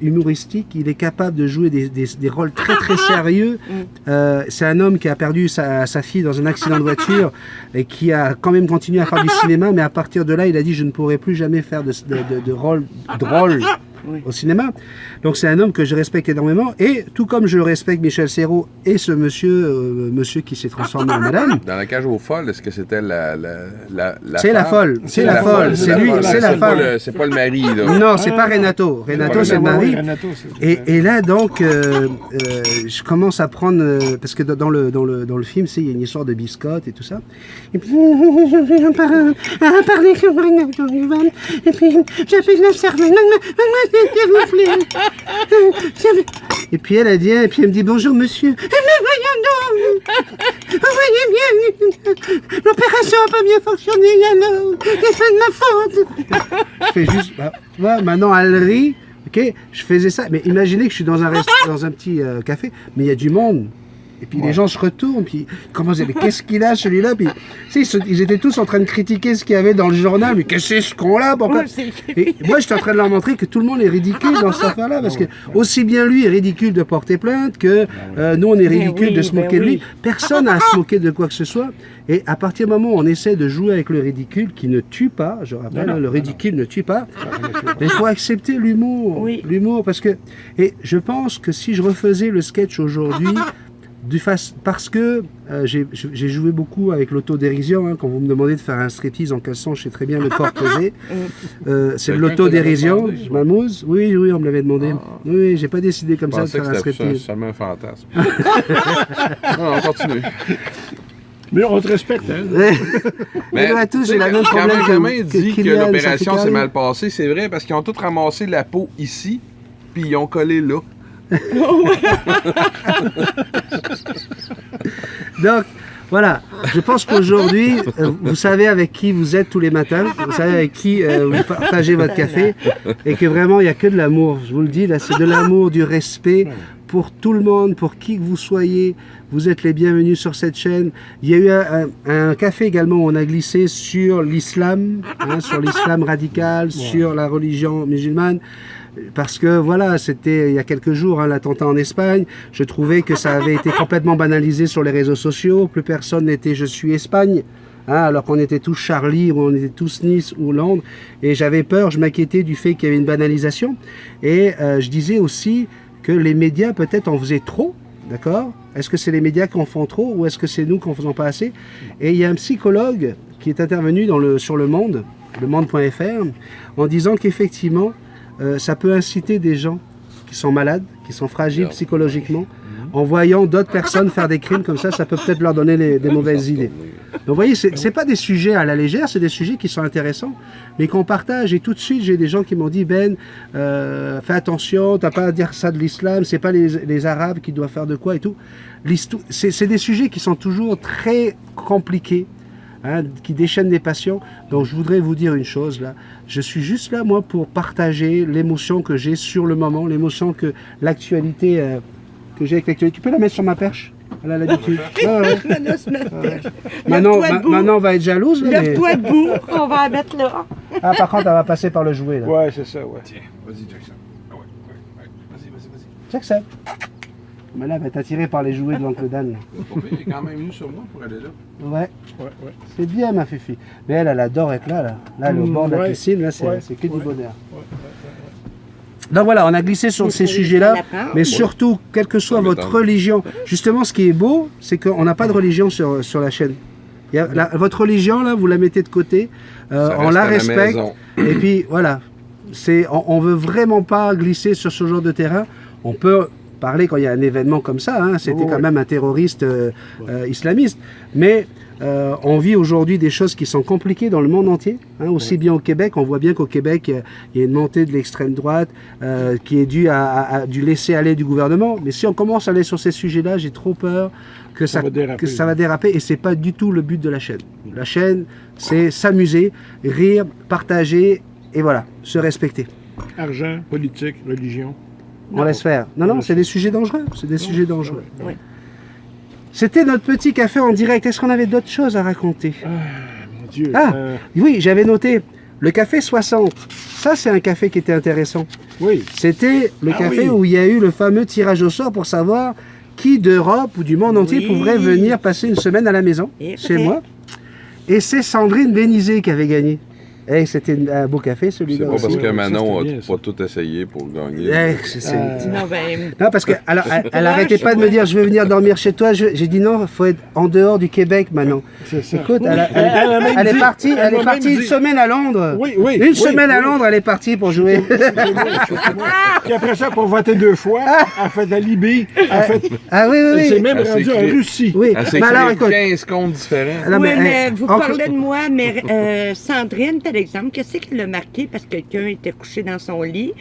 S2: humoristique. Il est capable de jouer des rôles très très sérieux. C'est un homme qui a perdu sa fille dans un accident de voiture et qui a quand même continué à faire du cinéma, mais à partir de là, il a dit je ne pourrai plus jamais faire de rôle drôle au cinéma. Donc c'est un homme que je respecte énormément, et tout comme je respecte Michel Serrault et ce monsieur qui s'est transformé en madame.
S1: Dans La Cage aux Folles, est-ce que c'était la
S2: C'est la folle, c'est la folle, c'est lui, c'est la folle.
S1: C'est pas le mari, là.
S2: Non, c'est pas Renato. Renato, c'est le mari. Et là, donc, je commence à prendre... parce que dans le film, il y a une histoire de biscotte et tout ça. Et puis, je vais parler comme Renato. Et puis, j'appelle la serveuse. S'il vous plaît. Et puis, elle vient, et puis elle me dit, bonjour, monsieur. Mais voyons donc. Vous voyez bien, l'opération n'a pas bien fonctionné, alors. C'est pas de ma faute. Je fais juste... tu vois, maintenant, elle rit. Ok, je faisais ça, mais imaginez que je suis dans un petit café, mais il y a du monde. Et puis les gens se retournent, puis ils commencent à dire, mais qu'est-ce qu'il a celui-là? Puis tu sais, ils étaient tous en train de critiquer ce qu'il y avait dans le journal, mais qu'est-ce que c'est ce con-là? Et moi, j'étais en train de leur montrer que tout le monde est ridicule dans cette affaire-là, parce que aussi bien lui est ridicule de porter plainte que nous, on est ridicule de se moquer de lui. Personne n'a à se moquer de quoi que ce soit. Et à partir du moment où on essaie de jouer avec le ridicule, qui ne tue pas, je rappelle, le ridicule ne tue pas, mais il faut accepter l'humour.
S4: Oui.
S2: L'humour, parce que... Et je pense que si je refaisais le sketch aujourd'hui, parce que j'ai joué beaucoup avec l'autodérision, hein, quand vous me demandez de faire un striptease en caleçon, je sais très bien le corps que j'ai. C'est de l'autodérision, je m'amuse. Oui, on me l'avait demandé. Oui, j'ai pas décidé comme ça de faire un striptease.
S1: C'est seulement un fantasme. Non, on continue.
S3: Mais on te respecte, hein?
S2: Mais à tous, j'ai la même problème
S1: quand Benjamin dit que
S2: Kylian,
S1: l'opération
S2: ça fait
S1: s'est mal passée, c'est vrai, parce qu'ils ont tous ramassé la peau ici, puis ils ont collé là.
S2: Donc, voilà, je pense qu'aujourd'hui, vous savez avec qui vous êtes tous les matins, vous savez avec qui vous partagez votre café, et que vraiment, il n'y a que de l'amour. Je vous le dis, là, c'est de l'amour, du respect pour tout le monde, pour qui que vous soyez. Vous êtes les bienvenus sur cette chaîne. Il y a eu un café également où on a glissé sur l'islam, hein, sur l'islam radical, sur la religion musulmane. Parce que voilà, c'était il y a quelques jours, hein, l'attentat en Espagne. Je trouvais que ça avait été complètement banalisé sur les réseaux sociaux. Plus personne n'était « je suis Espagne ». Hein, alors qu'on était tous Charlie, ou on était tous Nice ou Londres. Et j'avais peur, je m'inquiétais du fait qu'il y avait une banalisation. Et je disais aussi que les médias peut-être en faisaient trop. D'accord? Est-ce que c'est les médias qui en font trop ou est-ce que c'est nous qui en faisons pas assez? Et il y a un psychologue qui est intervenu sur le Monde, le monde.fr, en disant qu'effectivement, ça peut inciter des gens qui sont malades, qui sont fragiles psychologiquement, en voyant d'autres personnes faire des crimes comme ça peut peut-être leur donner des mauvaises idées. Donc vous voyez, c'est pas des sujets à la légère, c'est des sujets qui sont intéressants, mais qu'on partage. Et tout de suite, j'ai des gens qui m'ont dit, Ben, fais attention, t'as pas à dire ça de l'islam, c'est pas les Arabes qui doivent faire de quoi et tout. C'est des sujets qui sont toujours très compliqués, hein, qui déchaînent des passions. Donc je voudrais vous dire une chose là, je suis juste là moi pour partager l'émotion que j'ai sur le moment, l'émotion que l'actualité, que j'ai avec l'actualité. Tu peux la mettre sur ma perche? Elle a l'habitude. Maintenant, on va être jalouse.
S4: Lève-toi debout, on va la mettre là.
S2: Ah, par contre, elle va passer par le jouet. Là.
S3: Ouais, c'est ça, ouais.
S1: Tiens, vas-y, Jackson. Ah ouais. Vas-y.
S2: Jackson. Mais là, elle va être attirée par les jouets de l'oncle Dan.
S1: Il est quand même venu sur moi pour aller là.
S2: Ouais. C'est bien, ma fifi. Mais elle adore être là. Là, elle est au bord de la piscine, là, c'est que du bonheur. Donc voilà, on a glissé sur ces sujets-là, mais surtout, quelle que soit votre religion. Justement, ce qui est beau, c'est qu'on n'a pas de religion sur la chaîne. Votre religion, là, vous la mettez de côté, on la respecte, et puis voilà. on veut vraiment pas glisser sur ce genre de terrain. On peut parler quand il y a un événement comme ça, hein, c'était quand même un terroriste islamiste, mais on vit aujourd'hui des choses qui sont compliquées dans le monde entier, hein, aussi bien au Québec. On voit bien qu'au Québec, il y a une montée de l'extrême droite qui est due à du laisser-aller du gouvernement. Mais si on commence à aller sur ces sujets-là, j'ai trop peur que ça va déraper, et c'est pas du tout le but de la chaîne. La chaîne, c'est s'amuser, rire, partager, et voilà, se respecter.
S3: Argent, politique, religion.
S2: On laisse faire. Non, c'est des sujets dangereux. C'est des sujets dangereux. C'était notre petit café en direct. Est-ce qu'on avait d'autres choses à raconter?
S3: Mon Dieu.
S2: Oui, j'avais noté le café 60. Ça, c'est un café qui était intéressant.
S3: Oui.
S2: C'était le café où il y a eu le fameux tirage au sort pour savoir qui d'Europe ou du monde entier pourrait venir passer une semaine à la maison, chez moi. Et c'est Sandrine Bénizé qui avait gagné. Hey, c'était un beau café, celui-là.
S1: C'est pas parce
S2: aussi.
S1: que Manon
S3: bien,
S1: n'a
S3: ça.
S1: pas tout essayé pour gagner.
S2: Non, parce qu'elle arrêtait pas de me dire, je vais venir dormir chez toi. J'ai dit non, il faut être en dehors du Québec maintenant.
S3: C'est ça.
S2: Écoute,
S3: Oui.
S2: elle est partie une semaine à Londres. Une semaine à Londres, elle est partie pour jouer.
S3: Puis après ça, pour voter 2 fois, elle fait de la Libye, elle fait...
S2: Ah oui,
S3: Elle s'est
S2: oui.
S3: même
S1: Elle
S3: rendue en
S1: s'écrit-
S3: Russie.
S2: Oui,
S1: Elle s'est
S2: mais alors,
S1: créé
S2: écoute.
S1: 15 comptes différents.
S2: Non,
S4: Oui, mais vous
S2: encore-
S4: parlez de moi, mais Sandrine, par exemple, qu'est-ce qu'elle a marqué parce que quelqu'un était couché dans son lit?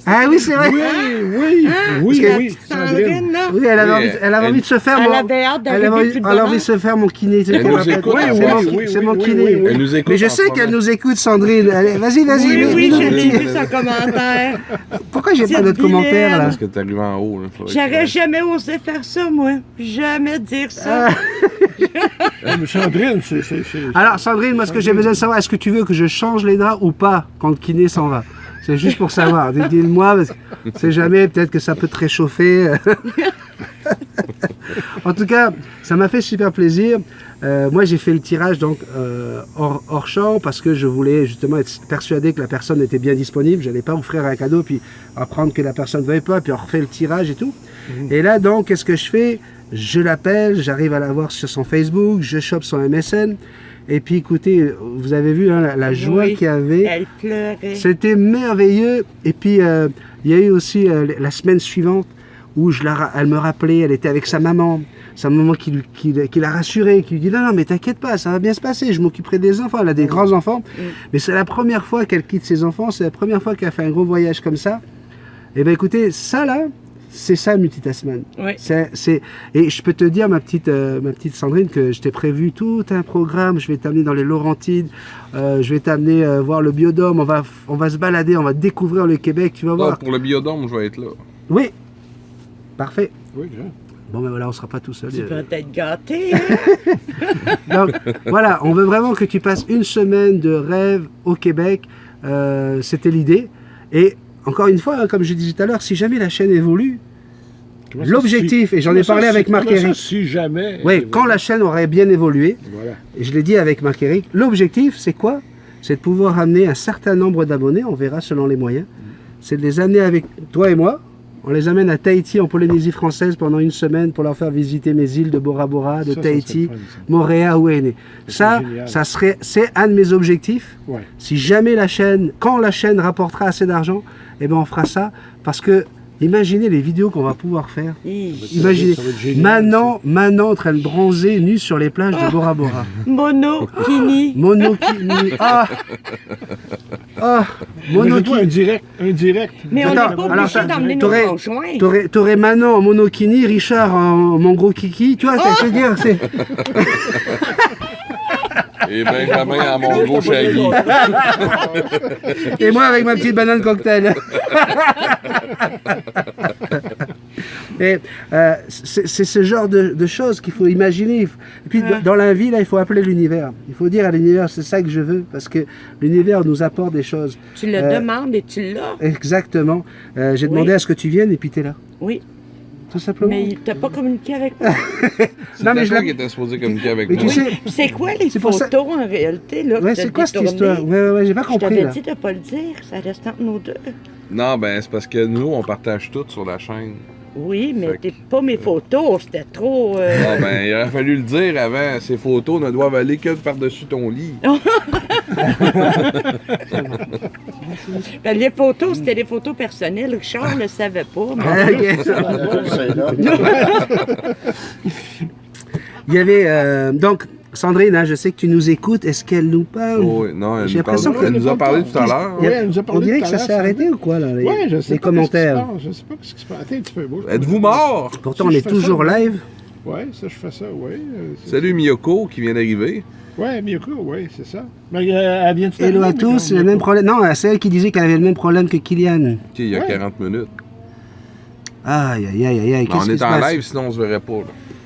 S2: Ah oui, c'est vrai.
S3: Oui,
S4: La
S3: oui,
S4: petite Sandrine, là.
S2: Oui, elle avait envie de se faire
S4: Elle avait hâte d'arriver plus de
S2: elle avait envie de se faire mon kiné.
S1: Elle nous écoute,
S2: C'est mon kiné.
S1: Elle nous écoute.
S2: Mais je
S1: en
S2: sais
S1: ce
S2: qu'elle
S1: moment.
S2: nous écoute, Sandrine. Allez, vas-y.
S4: Oui,
S2: mets-nous
S4: je
S2: le
S4: l'ai
S2: petit.
S4: vu son commentaire.
S2: Pourquoi j'ai pas
S4: Petite
S2: d'autres commentaires là?
S4: vilaine.
S1: Parce que t'es arrivé en haut. Là.
S4: J'aurais jamais osé faire ça, moi. Jamais dire ça.
S3: Mais Sandrine, c'est...
S2: Alors, Sandrine, moi, ce que j'ai besoin de savoir, est-ce que tu veux que je change les draps ou pas quand le kiné s'en va? C'est juste pour savoir. Dis-le-moi, parce que on sait jamais, peut-être que ça peut te réchauffer. En tout cas, ça m'a fait super plaisir. Moi, j'ai fait le tirage donc hors champ parce que je voulais justement être persuadé que la personne était bien disponible. Je n'allais pas offrir un cadeau puis apprendre que la personne ne veuille pas, puis on refait le tirage et tout. Et là, donc, qu'est-ce que je fais? Je l'appelle, j'arrive à la voir sur son Facebook, je chope son MSN. Et puis, écoutez, vous avez vu hein, la joie
S4: Oui,
S2: qu'il y avait.
S4: Elle pleurait.
S2: C'était merveilleux. Et puis, il y a eu aussi la semaine suivante où elle me rappelait, elle était avec sa maman qui l'a rassurée, qui lui dit non, mais t'inquiète pas, ça va bien se passer, je m'occuperai des enfants. Elle a des grands-enfants. Mais c'est la première fois qu'elle quitte ses enfants, c'est la première fois qu'elle fait un gros voyage comme ça. Et bien, écoutez, ça là, c'est ça Multitasman.
S4: Oui.
S2: Et je peux te dire, ma petite Sandrine, que je t'ai prévu tout un programme. Je vais t'amener dans les Laurentides, je vais t'amener voir le Biodôme. On va se balader, on va découvrir le Québec. Tu vas
S1: Non,
S2: voir.
S1: pour le biodôme, je vais être là.
S2: Oui, parfait.
S3: Oui, grand.
S2: Bon, ben voilà, on sera pas tout seul.
S4: Tu vas être gâté, hein?
S2: Donc, voilà, on veut vraiment que tu passes une semaine de rêve au Québec. C'était l'idée. Et encore une fois, hein, comme je disais tout à l'heure, si jamais la chaîne évolue,
S3: Comment ça,
S2: l'objectif, et j'en ai parlé avec Marc
S3: comment ça,
S2: Éric.
S3: si jamais...
S2: Oui, quand la chaîne aurait bien évolué,
S3: Voilà.
S2: et je l'ai dit avec Marc Éric, l'objectif, c'est quoi? C'est de pouvoir amener un certain nombre d'abonnés, on verra selon les moyens. C'est de les amener avec toi et moi. On les amène à Tahiti, en Polynésie française, pendant une semaine pour leur faire visiter mes îles de Bora Bora, de
S3: Ça
S2: Tahiti,
S3: serait le fun, ça.
S2: Moréa, Wainé. Ça,
S3: génial.
S2: c'est un de mes objectifs.
S3: Ouais.
S2: Si jamais quand la chaîne rapportera assez d'argent, eh ben on fera ça. Parce que, imaginez les vidéos qu'on va pouvoir faire. Imaginez,
S3: Ça va être génial,
S2: Manon en train de bronzer nue sur les plages de Bora Bora.
S4: Monokini.
S2: Monokini.
S3: Imagine-toi
S2: Monokini.
S3: un direct.
S4: Mais on n'est
S2: Attends,
S4: pas
S2: alors,
S4: obligé d'emmener nos
S2: t'aurais-
S4: conjoints.
S2: T'aurais Manon en monokini, Richard en mon gros kiki. Tu vois, je veux dire, c'est.
S1: Et Benjamin à mon gros shaggy.
S2: Et moi avec ma petite banane cocktail. Et c'est ce genre de choses qu'il faut imaginer. Et puis dans la vie, là, il faut appeler l'univers. Il faut dire à l'univers, c'est ça que je veux, parce que l'univers nous apporte des choses.
S4: Tu le demandes et tu l'as.
S2: Exactement. J'ai demandé à ce que tu viennes et puis t'es là.
S4: Oui,
S2: Tout simplement.
S4: mais tu n'as pas communiqué avec moi.
S2: Non, mais
S1: C'est
S2: je
S1: toi
S2: l'ai-
S1: qui étais supposé communiquer avec
S2: Mais
S1: moi.
S2: tu sais,
S4: Puis c'est quoi les
S2: C'est pour
S4: photos
S2: ça-
S4: en réalité? Là,
S2: ouais,
S4: que
S2: c'est
S4: t'as
S2: quoi cette
S4: détournées?
S2: histoire? Ouais, j'ai pas
S4: Je
S2: compris
S4: t'avais
S2: là.
S4: dit de ne pas le dire, ça reste entre nous deux.
S1: Non, ben c'est parce que nous, on partage tout sur la chaîne.
S4: Oui, mais
S1: Fait
S4: t'es pas mes photos, c'était trop...
S1: Ah ben, il aurait fallu le dire avant. Ces photos ne doivent aller que par-dessus ton lit.
S4: Ben, les photos, c'était des photos personnelles. Richard ne le savait pas. mais-
S2: Ok.
S5: C'est là.
S2: Il y avait donc Sandrine, hein, je sais que tu nous écoutes. Est-ce qu'elle nous parle?
S1: Oh, oui, non,
S2: J'ai l'impression
S1: elle nous a parlé tout à l'heure.
S3: Oui, elle nous a parlé
S2: On dirait
S3: tout
S2: que
S3: à
S2: ça
S3: l'heure,
S2: s'est arrêté ou quoi, là, les,
S3: Oui, je sais
S2: les
S3: pas
S2: commentaires?
S3: Je sais pas ce qui se passe. Attends un petit peu. Moi,
S1: Êtes-vous mort?
S2: Pourtant,
S3: Si
S2: on
S3: je
S2: est
S3: fais
S2: toujours
S3: ça,
S2: live.
S3: Oui, ça, je fais ça, oui.
S1: Salut Miyoko qui vient d'arriver.
S3: Oui, Miyoko, oui, c'est ça. Mais elle vient tout
S2: Hello à tous, c'est le même problème. Non, c'est elle qui disait qu'elle avait le même problème que Kylian.
S1: Ok, il y a
S3: Ouais.
S1: 40 minutes.
S2: Aïe, aïe, aïe, aïe, aïe.
S1: Mais
S2: Qu'est-ce
S1: on
S2: qui
S1: est
S2: se
S1: en
S2: passe?
S1: live, sinon on se verrait pas.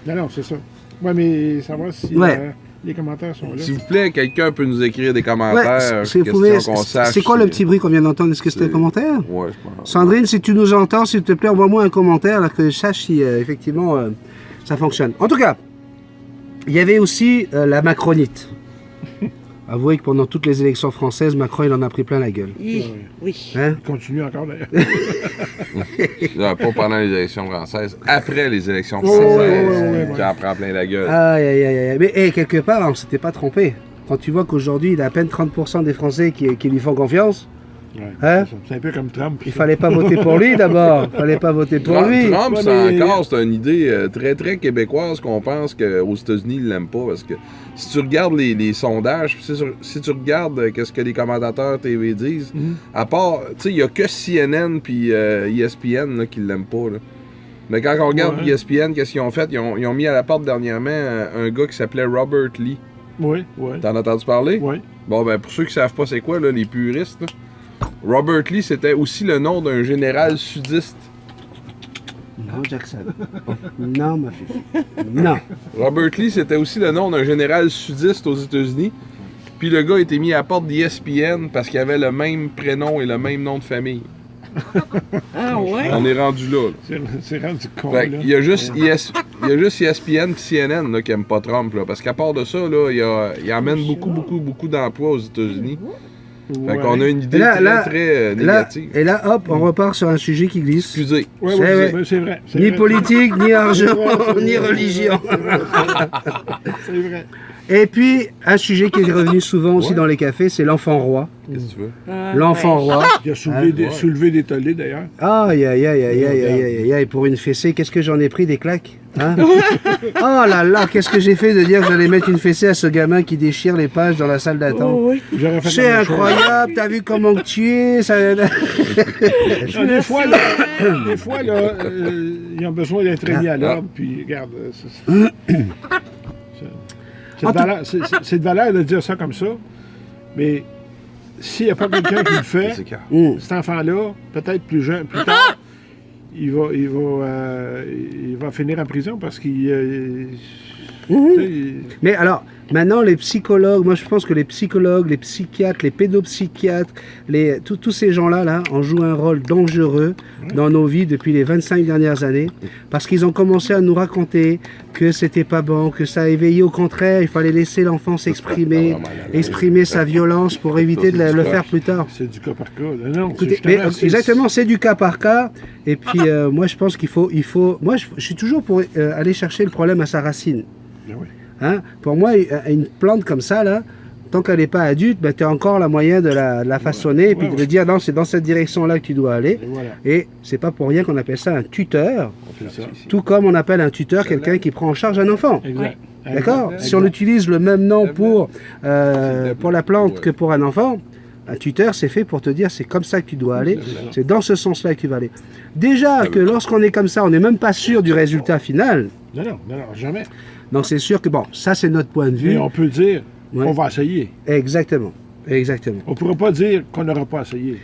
S1: Là.
S3: Non, c'est ça. Oui, mais savoir si
S2: Ouais.
S3: les commentaires sont là.
S1: S'il vous plaît, quelqu'un peut nous écrire des
S2: Ouais,
S1: commentaires,
S2: c'est
S1: questions
S2: vous pouvez-
S1: qu'on sache.
S2: c'est quoi le petit bruit qu'on vient d'entendre? Est-ce que c'était un
S1: c'est-
S2: commentaire?
S1: Ouais, je pense.
S2: Sandrine, si tu nous entends, s'il te plaît, envoie-moi un commentaire là, que je sache si effectivement ça fonctionne. En tout cas, il y avait aussi la macronite. Avouez que pendant toutes les élections françaises, Macron, il en a pris plein la gueule.
S4: Oui.
S2: Hein?
S3: Il continue encore d'ailleurs.
S1: Non, pas pendant les élections françaises, après les élections
S3: Ouais,
S1: françaises,
S3: ouais,
S1: qui en prend plein la gueule.
S2: Aïe, aïe, aïe, aïe. Mais quelque part, on ne s'était pas trompé. Quand tu vois qu'aujourd'hui, il y a à peine 30% des Français qui lui font confiance,
S3: Ouais,
S2: Hein?
S3: c'est un peu comme Trump.
S2: il fallait pas voter pour lui d'abord. Il fallait pas voter pour lui.
S1: Trump,
S3: Ouais,
S1: c'est
S3: mais-
S1: encore c'est une idée très, très québécoise qu'on pense qu'aux États-Unis, ils l'aiment pas. Parce que si tu regardes les sondages, puis si tu regardes qu'est-ce que les commentateurs TV disent, à part, tu sais, il y a que CNN puis ESPN là, qui l'aiment pas. Là. Mais quand on regarde
S3: Ouais.
S1: ESPN, qu'est-ce qu'ils ont fait? Ils ont mis à la porte dernièrement un gars qui s'appelait Robert Lee.
S3: Oui, oui.
S1: T'en as entendu parler?
S3: Oui.
S1: Bon, ben, pour ceux qui savent pas c'est quoi, là, les puristes, là, Robert Lee, c'était aussi le nom d'un général sudiste.
S2: Non, Jackson. Non, ma fille. Non.
S1: Robert Lee, c'était aussi le nom d'un général sudiste aux États-Unis. Puis le gars a été mis à la porte d'ESPN parce qu'il avait le même prénom et le même nom de famille.
S4: Ah ouais?
S1: On est rendu là.
S3: C'est rendu con,
S1: Fait
S3: là.
S1: il y a juste ESPN et CNN là, qui n'aiment pas Trump. Là, parce qu'à part de ça, là, il amène beaucoup d'emplois aux États-Unis. Fait qu'on a une idée très
S2: Là,
S1: négative.
S2: et là, hop, on repart sur un sujet qui glisse.
S1: Excusez.
S3: Oui,
S2: C'est vrai.
S3: c'est vrai. c'est
S2: Ni
S3: vrai.
S2: politique, ni argent,
S3: C'est vrai, c'est
S2: ni
S3: vrai,
S2: religion.
S3: C'est vrai.
S2: Et puis, un sujet qui est revenu souvent aussi
S1: Ouais.
S2: dans les cafés, c'est l'enfant roi.
S1: Qu'est-ce que tu veux?
S4: Ah,
S2: L'enfant
S4: ouais.
S2: roi.
S3: Il a soulevé,
S2: Ah,
S3: soulevé des tollés, d'ailleurs.
S2: Aïe, aïe, aïe, aïe, aïe, aïe, aïe, aïe, pour une fessée, qu'est-ce que j'en ai pris des claques hein? Oh là là, qu'est-ce que j'ai fait de dire que j'allais mettre une fessée à ce gamin qui déchire les pages dans la salle d'attente?
S4: Oh, oui.
S3: J'aurais fait
S2: C'est
S3: la même chose.
S2: incroyable, t'as vu comment que tu es ça...
S3: Non, des fois, là, ils ont besoin d'être mis à l'ordre, puis regarde, c'est de valeur de dire ça comme ça, mais s'il n'y a pas quelqu'un qui le fait,
S1: C'est clair.
S3: cet enfant-là, peut-être plus jeune, plus tard, il va finir en prison parce qu'il... tu sais,
S2: Mais alors, maintenant, les psychologues, moi je pense que les psychologues, les psychiatres, les pédopsychiatres, tous ces gens-là là, ont joué un rôle dangereux dans nos vies depuis les 25 dernières années, parce qu'ils ont commencé à nous raconter que c'était pas bon, que ça éveillait au contraire, il fallait laisser l'enfant s'exprimer, exprimer sa violence pour éviter de le faire plus tard.
S3: c'est du cas par cas. Non,
S2: Écoutez,
S3: c'est
S2: mais,
S3: justement, c'est-
S2: exactement, c'est du cas par cas. Et puis, moi, je pense qu'il faut. Moi, je suis toujours pour aller chercher le problème à sa racine.
S3: Ben oui.
S2: Hein? Pour moi, une plante comme ça, là, tant qu'elle n'est pas adulte, ben, tu as encore la moyen de la façonner et puis de lui dire non, c'est dans cette direction-là que tu dois aller.
S3: Et voilà,
S2: Et c'est pas pour rien qu'on appelle ça un tuteur,
S3: c'est ça.
S2: tout comme on appelle un tuteur quelqu'un qui prend en charge un enfant.
S3: Exact.
S2: D'accord?
S3: Exact.
S2: Si on utilise le même nom pour la plante
S1: Ouais.
S2: que pour un enfant, un tuteur, c'est fait pour te dire c'est comme ça que tu dois aller, c'est dans ce sens-là que tu vas aller. Déjà que lorsqu'on est comme ça, on n'est même pas sûr du résultat final.
S3: Non, jamais.
S2: Donc c'est sûr que, bon, ça c'est notre point de vue.
S3: Mais on peut dire,
S2: Ouais.
S3: on va essayer.
S2: Exactement. Exactement.
S3: On ne pourra pas dire qu'on n'aura pas essayé.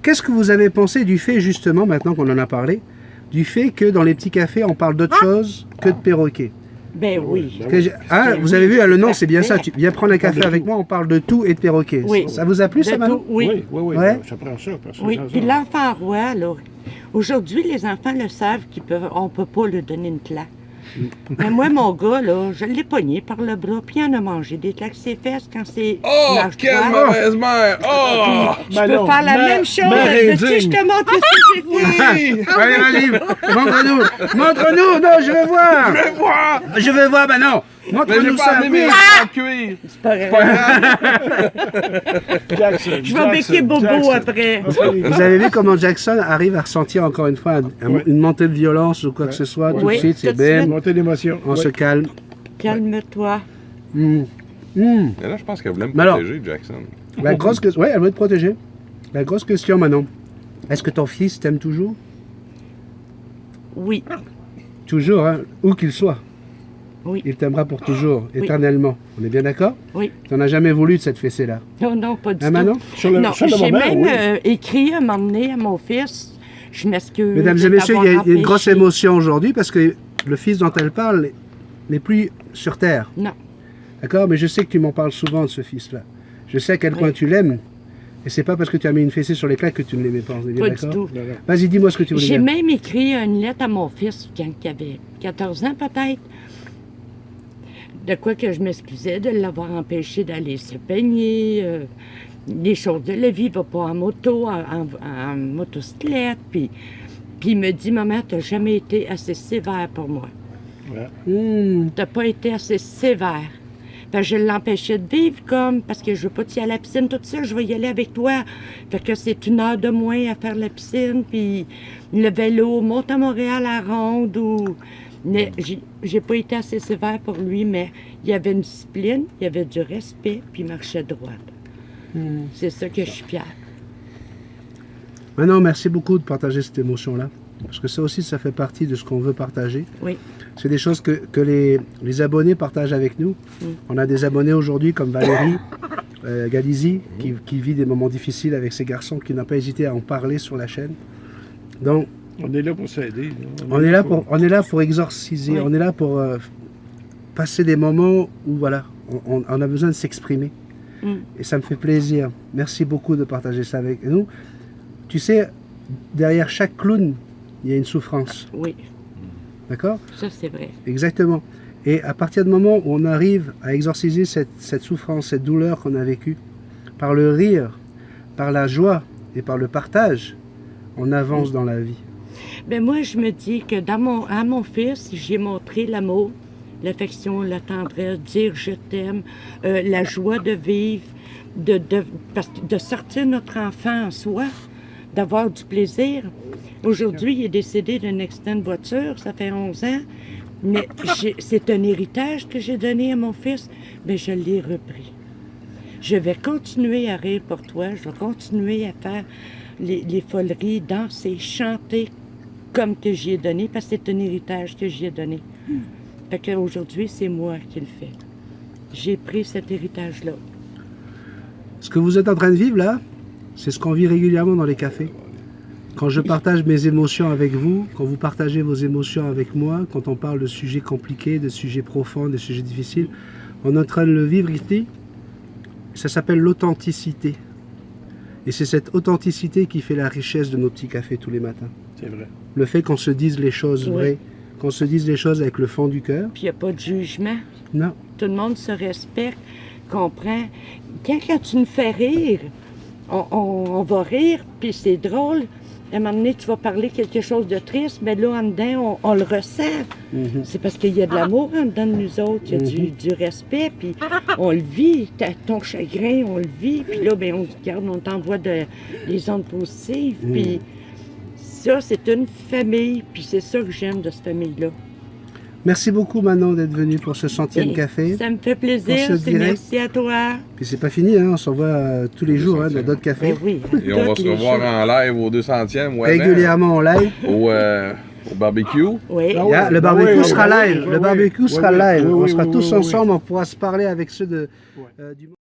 S2: Qu'est-ce que vous avez pensé du fait, justement, maintenant qu'on en a parlé, du fait que dans les petits cafés, on parle d'autre chose que de perroquet?
S4: Ben oui.
S2: Que vous avez vu, le nom, c'est bien ça. Tu viens prendre un café avec moi, on parle de tout et de perroquet.
S4: Oui.
S2: Ça vous a plu, ça,
S4: De
S2: Manon?
S4: tout, oui.
S3: Oui,
S2: Ouais.
S3: ça prend ça. Parce que
S4: Oui,
S3: sans
S4: puis
S3: ça-
S4: l'enfant roi, là, aujourd'hui, les enfants le savent on ne peut pas lui donner une claque. Mais moi, mon gars, là, je l'ai pogné par le bras, puis il en a mangé des claques ses fesses quand c'est...
S1: Oh,
S4: nage
S1: quelle
S4: droit.
S1: mauvaise mère! Oh!
S4: Je peux faire la même chose. Veux-tu que je te montre ce que j'ai fait?
S2: Allez, vas-y, montre-nous. Montre-nous, non, je veux voir. Je veux voir, bah non.
S1: Mais j'ai
S2: Montre-nous
S1: pas
S2: ça.
S1: amené mes
S2: Oui.
S1: en cuir.
S4: C'est pas
S1: C'est pas
S4: grave.
S1: grave.
S3: Jackson,
S4: Je vais becquer Bobo
S3: Jackson.
S4: après.
S2: Vous avez vu comment Jackson arrive à ressentir encore une fois
S3: Ouais.
S2: une montée de violence ou quoi que ce soit, tout de
S4: Oui,
S2: suite,
S4: tout
S2: c'est
S4: de suite.
S2: bam,
S3: Montée d'émotion.
S2: on
S3: Ouais.
S2: se calme.
S4: Calme-toi.
S2: Mm. Mm.
S1: Mais là, je pense qu'elle voulait me
S2: Mais alors-
S1: protéger, Jackson.
S2: La grosse question, ouais, elle veut te protéger. La grosse question maintenant, est-ce que ton fils t'aime toujours?
S4: Oui.
S2: Toujours, hein, où qu'il soit.
S4: Oui.
S2: Il t'aimera pour toujours,
S4: Oui.
S2: éternellement. On est bien d'accord?
S4: Oui.
S2: Tu n'en as jamais voulu de cette fessée-là.
S4: Non, non, pas du
S2: Hein,
S4: tout.
S2: Manon?
S3: Sur le,
S4: Non,
S3: sur le
S4: j'ai
S3: moment,
S4: même
S3: oui.
S4: écrit à m'emmener à mon fils. Je m'excuse.
S2: Mesdames et
S4: de
S2: messieurs, il y a
S4: t'avoir
S2: une grosse
S4: empêché.
S2: émotion aujourd'hui parce que le fils dont elle parle n'est plus sur terre.
S4: Non.
S2: D'accord? Mais je sais que tu m'en parles souvent de ce fils-là. Je sais à quel
S4: Oui.
S2: point tu l'aimes. Et c'est pas parce que tu as mis une fessée sur les claques que tu ne l'aimais pas. On est bien
S4: Pas du
S2: d'accord?
S4: tout.
S3: Non, non.
S2: Vas-y, dis-moi ce que tu voulais
S4: J'ai
S2: dire.
S4: même écrit une lettre à mon fils quand il avait 14 ans peut-être. De quoi que je m'excusais de l'avoir empêché d'aller se baigner. Les choses de la vie, il va pas en moto, en motocyclette. Puis il me dit, maman, tu n'as jamais été assez sévère pour moi.
S3: Voilà.
S2: Hmm.
S4: Tu n'as pas été assez sévère. Fait que je l'empêchais de vivre comme, parce que je veux pas y aller à la piscine, tout ça, je vais y aller avec toi. Fait que c'est 1 heure de moins à faire la piscine, puis le vélo, monte à Montréal à ronde, ou... Mais j'ai pas été assez sévère pour lui, mais il y avait une discipline, il y avait du respect, puis il marchait droit. C'est ça que je suis fière.
S2: Maintenant, merci beaucoup de partager cette émotion-là. Parce que ça aussi, ça fait partie de ce qu'on veut partager.
S4: Oui.
S2: C'est des choses que les abonnés partagent avec nous. On a des abonnés aujourd'hui comme Valérie Galizi, qui vit des moments difficiles avec ses garçons, qui n'a pas hésité à en parler sur la chaîne. Donc,
S3: On est là pour s'aider.
S2: on est là pour exorciser,
S4: Oui.
S2: on est là pour passer des moments où voilà, on a besoin de s'exprimer.
S4: Mm.
S2: Et ça me fait plaisir. Merci beaucoup de partager ça avec nous. Tu sais, derrière chaque clown, il y a une souffrance.
S4: Oui,
S2: D'accord?
S4: ça c'est vrai.
S2: Exactement. Et à partir du moment où on arrive à exorciser cette souffrance, cette douleur qu'on a vécue, par le rire, par la joie et par le partage, on avance dans la vie.
S4: Ben moi, je me dis que à mon fils, j'ai montré l'amour, l'affection, la tendresse, dire je t'aime, la joie de vivre, de sortir notre enfant en soi, d'avoir du plaisir. Aujourd'hui, il est décédé d'un accident de voiture, ça fait 11 ans, mais c'est un héritage que j'ai donné à mon fils, mais je l'ai repris. Je vais continuer à rire pour toi, je vais continuer à faire les foleries, danser, chanter comme que j'y ai donné, parce que c'est un héritage que j'y ai donné. Fait qu'aujourd'hui, c'est moi qui le fais. J'ai pris cet héritage-là.
S2: Ce que vous êtes en train de vivre là, c'est ce qu'on vit régulièrement dans les cafés. Quand je partage mes émotions avec vous, quand vous partagez vos émotions avec moi, quand on parle de sujets compliqués, de sujets profonds, de sujets difficiles, on est en train de le vivre ici. Ça s'appelle l'authenticité. Et c'est cette authenticité qui fait la richesse de nos petits cafés tous les matins.
S3: C'est vrai.
S2: Le fait qu'on se dise les choses
S4: Oui.
S2: vraies, qu'on se dise les choses avec le fond du cœur.
S4: Puis il n'y a pas de jugement.
S2: Non.
S4: Tout le monde se respecte, comprend. Quand tu nous fais rire, on va rire, puis c'est drôle. À un moment donné, tu vas parler quelque chose de triste, mais là, en dedans, on le ressent.
S2: Mhm.
S4: C'est parce qu'il y a de l'amour en dedans de nous autres, il y a du respect, puis on le vit. Ton chagrin, on le vit, puis là, ben, on se garde, on t'envoie des ondes positives, puis ça, c'est une famille, puis c'est ça que j'aime de cette famille-là.
S2: Merci beaucoup Manon d'être venue pour ce 100e
S4: Et
S2: café.
S4: Ça me fait
S2: On
S4: plaisir,
S2: se
S4: c'est
S2: dirait.
S4: merci à toi.
S2: Puis c'est pas fini, hein, on s'en va tous les jours dans d'autres cafés.
S4: Ben oui,
S1: Et on va
S4: tous
S1: se
S4: les
S1: revoir
S4: jours.
S1: en live au 200e ou avant,
S2: Régulièrement en live.
S1: au barbecue.
S4: Oui.
S3: Ah
S2: Yeah,
S3: ouais,
S2: le
S3: bah
S2: barbecue
S3: ouais,
S2: sera
S3: ouais,
S2: live.
S3: ouais,
S2: Le barbecue
S3: ouais,
S2: sera
S3: ouais,
S2: live.
S3: ouais,
S2: On
S3: ouais,
S2: sera
S3: ouais,
S2: tous
S3: ouais,
S2: ensemble, on pourra se parler avec ceux du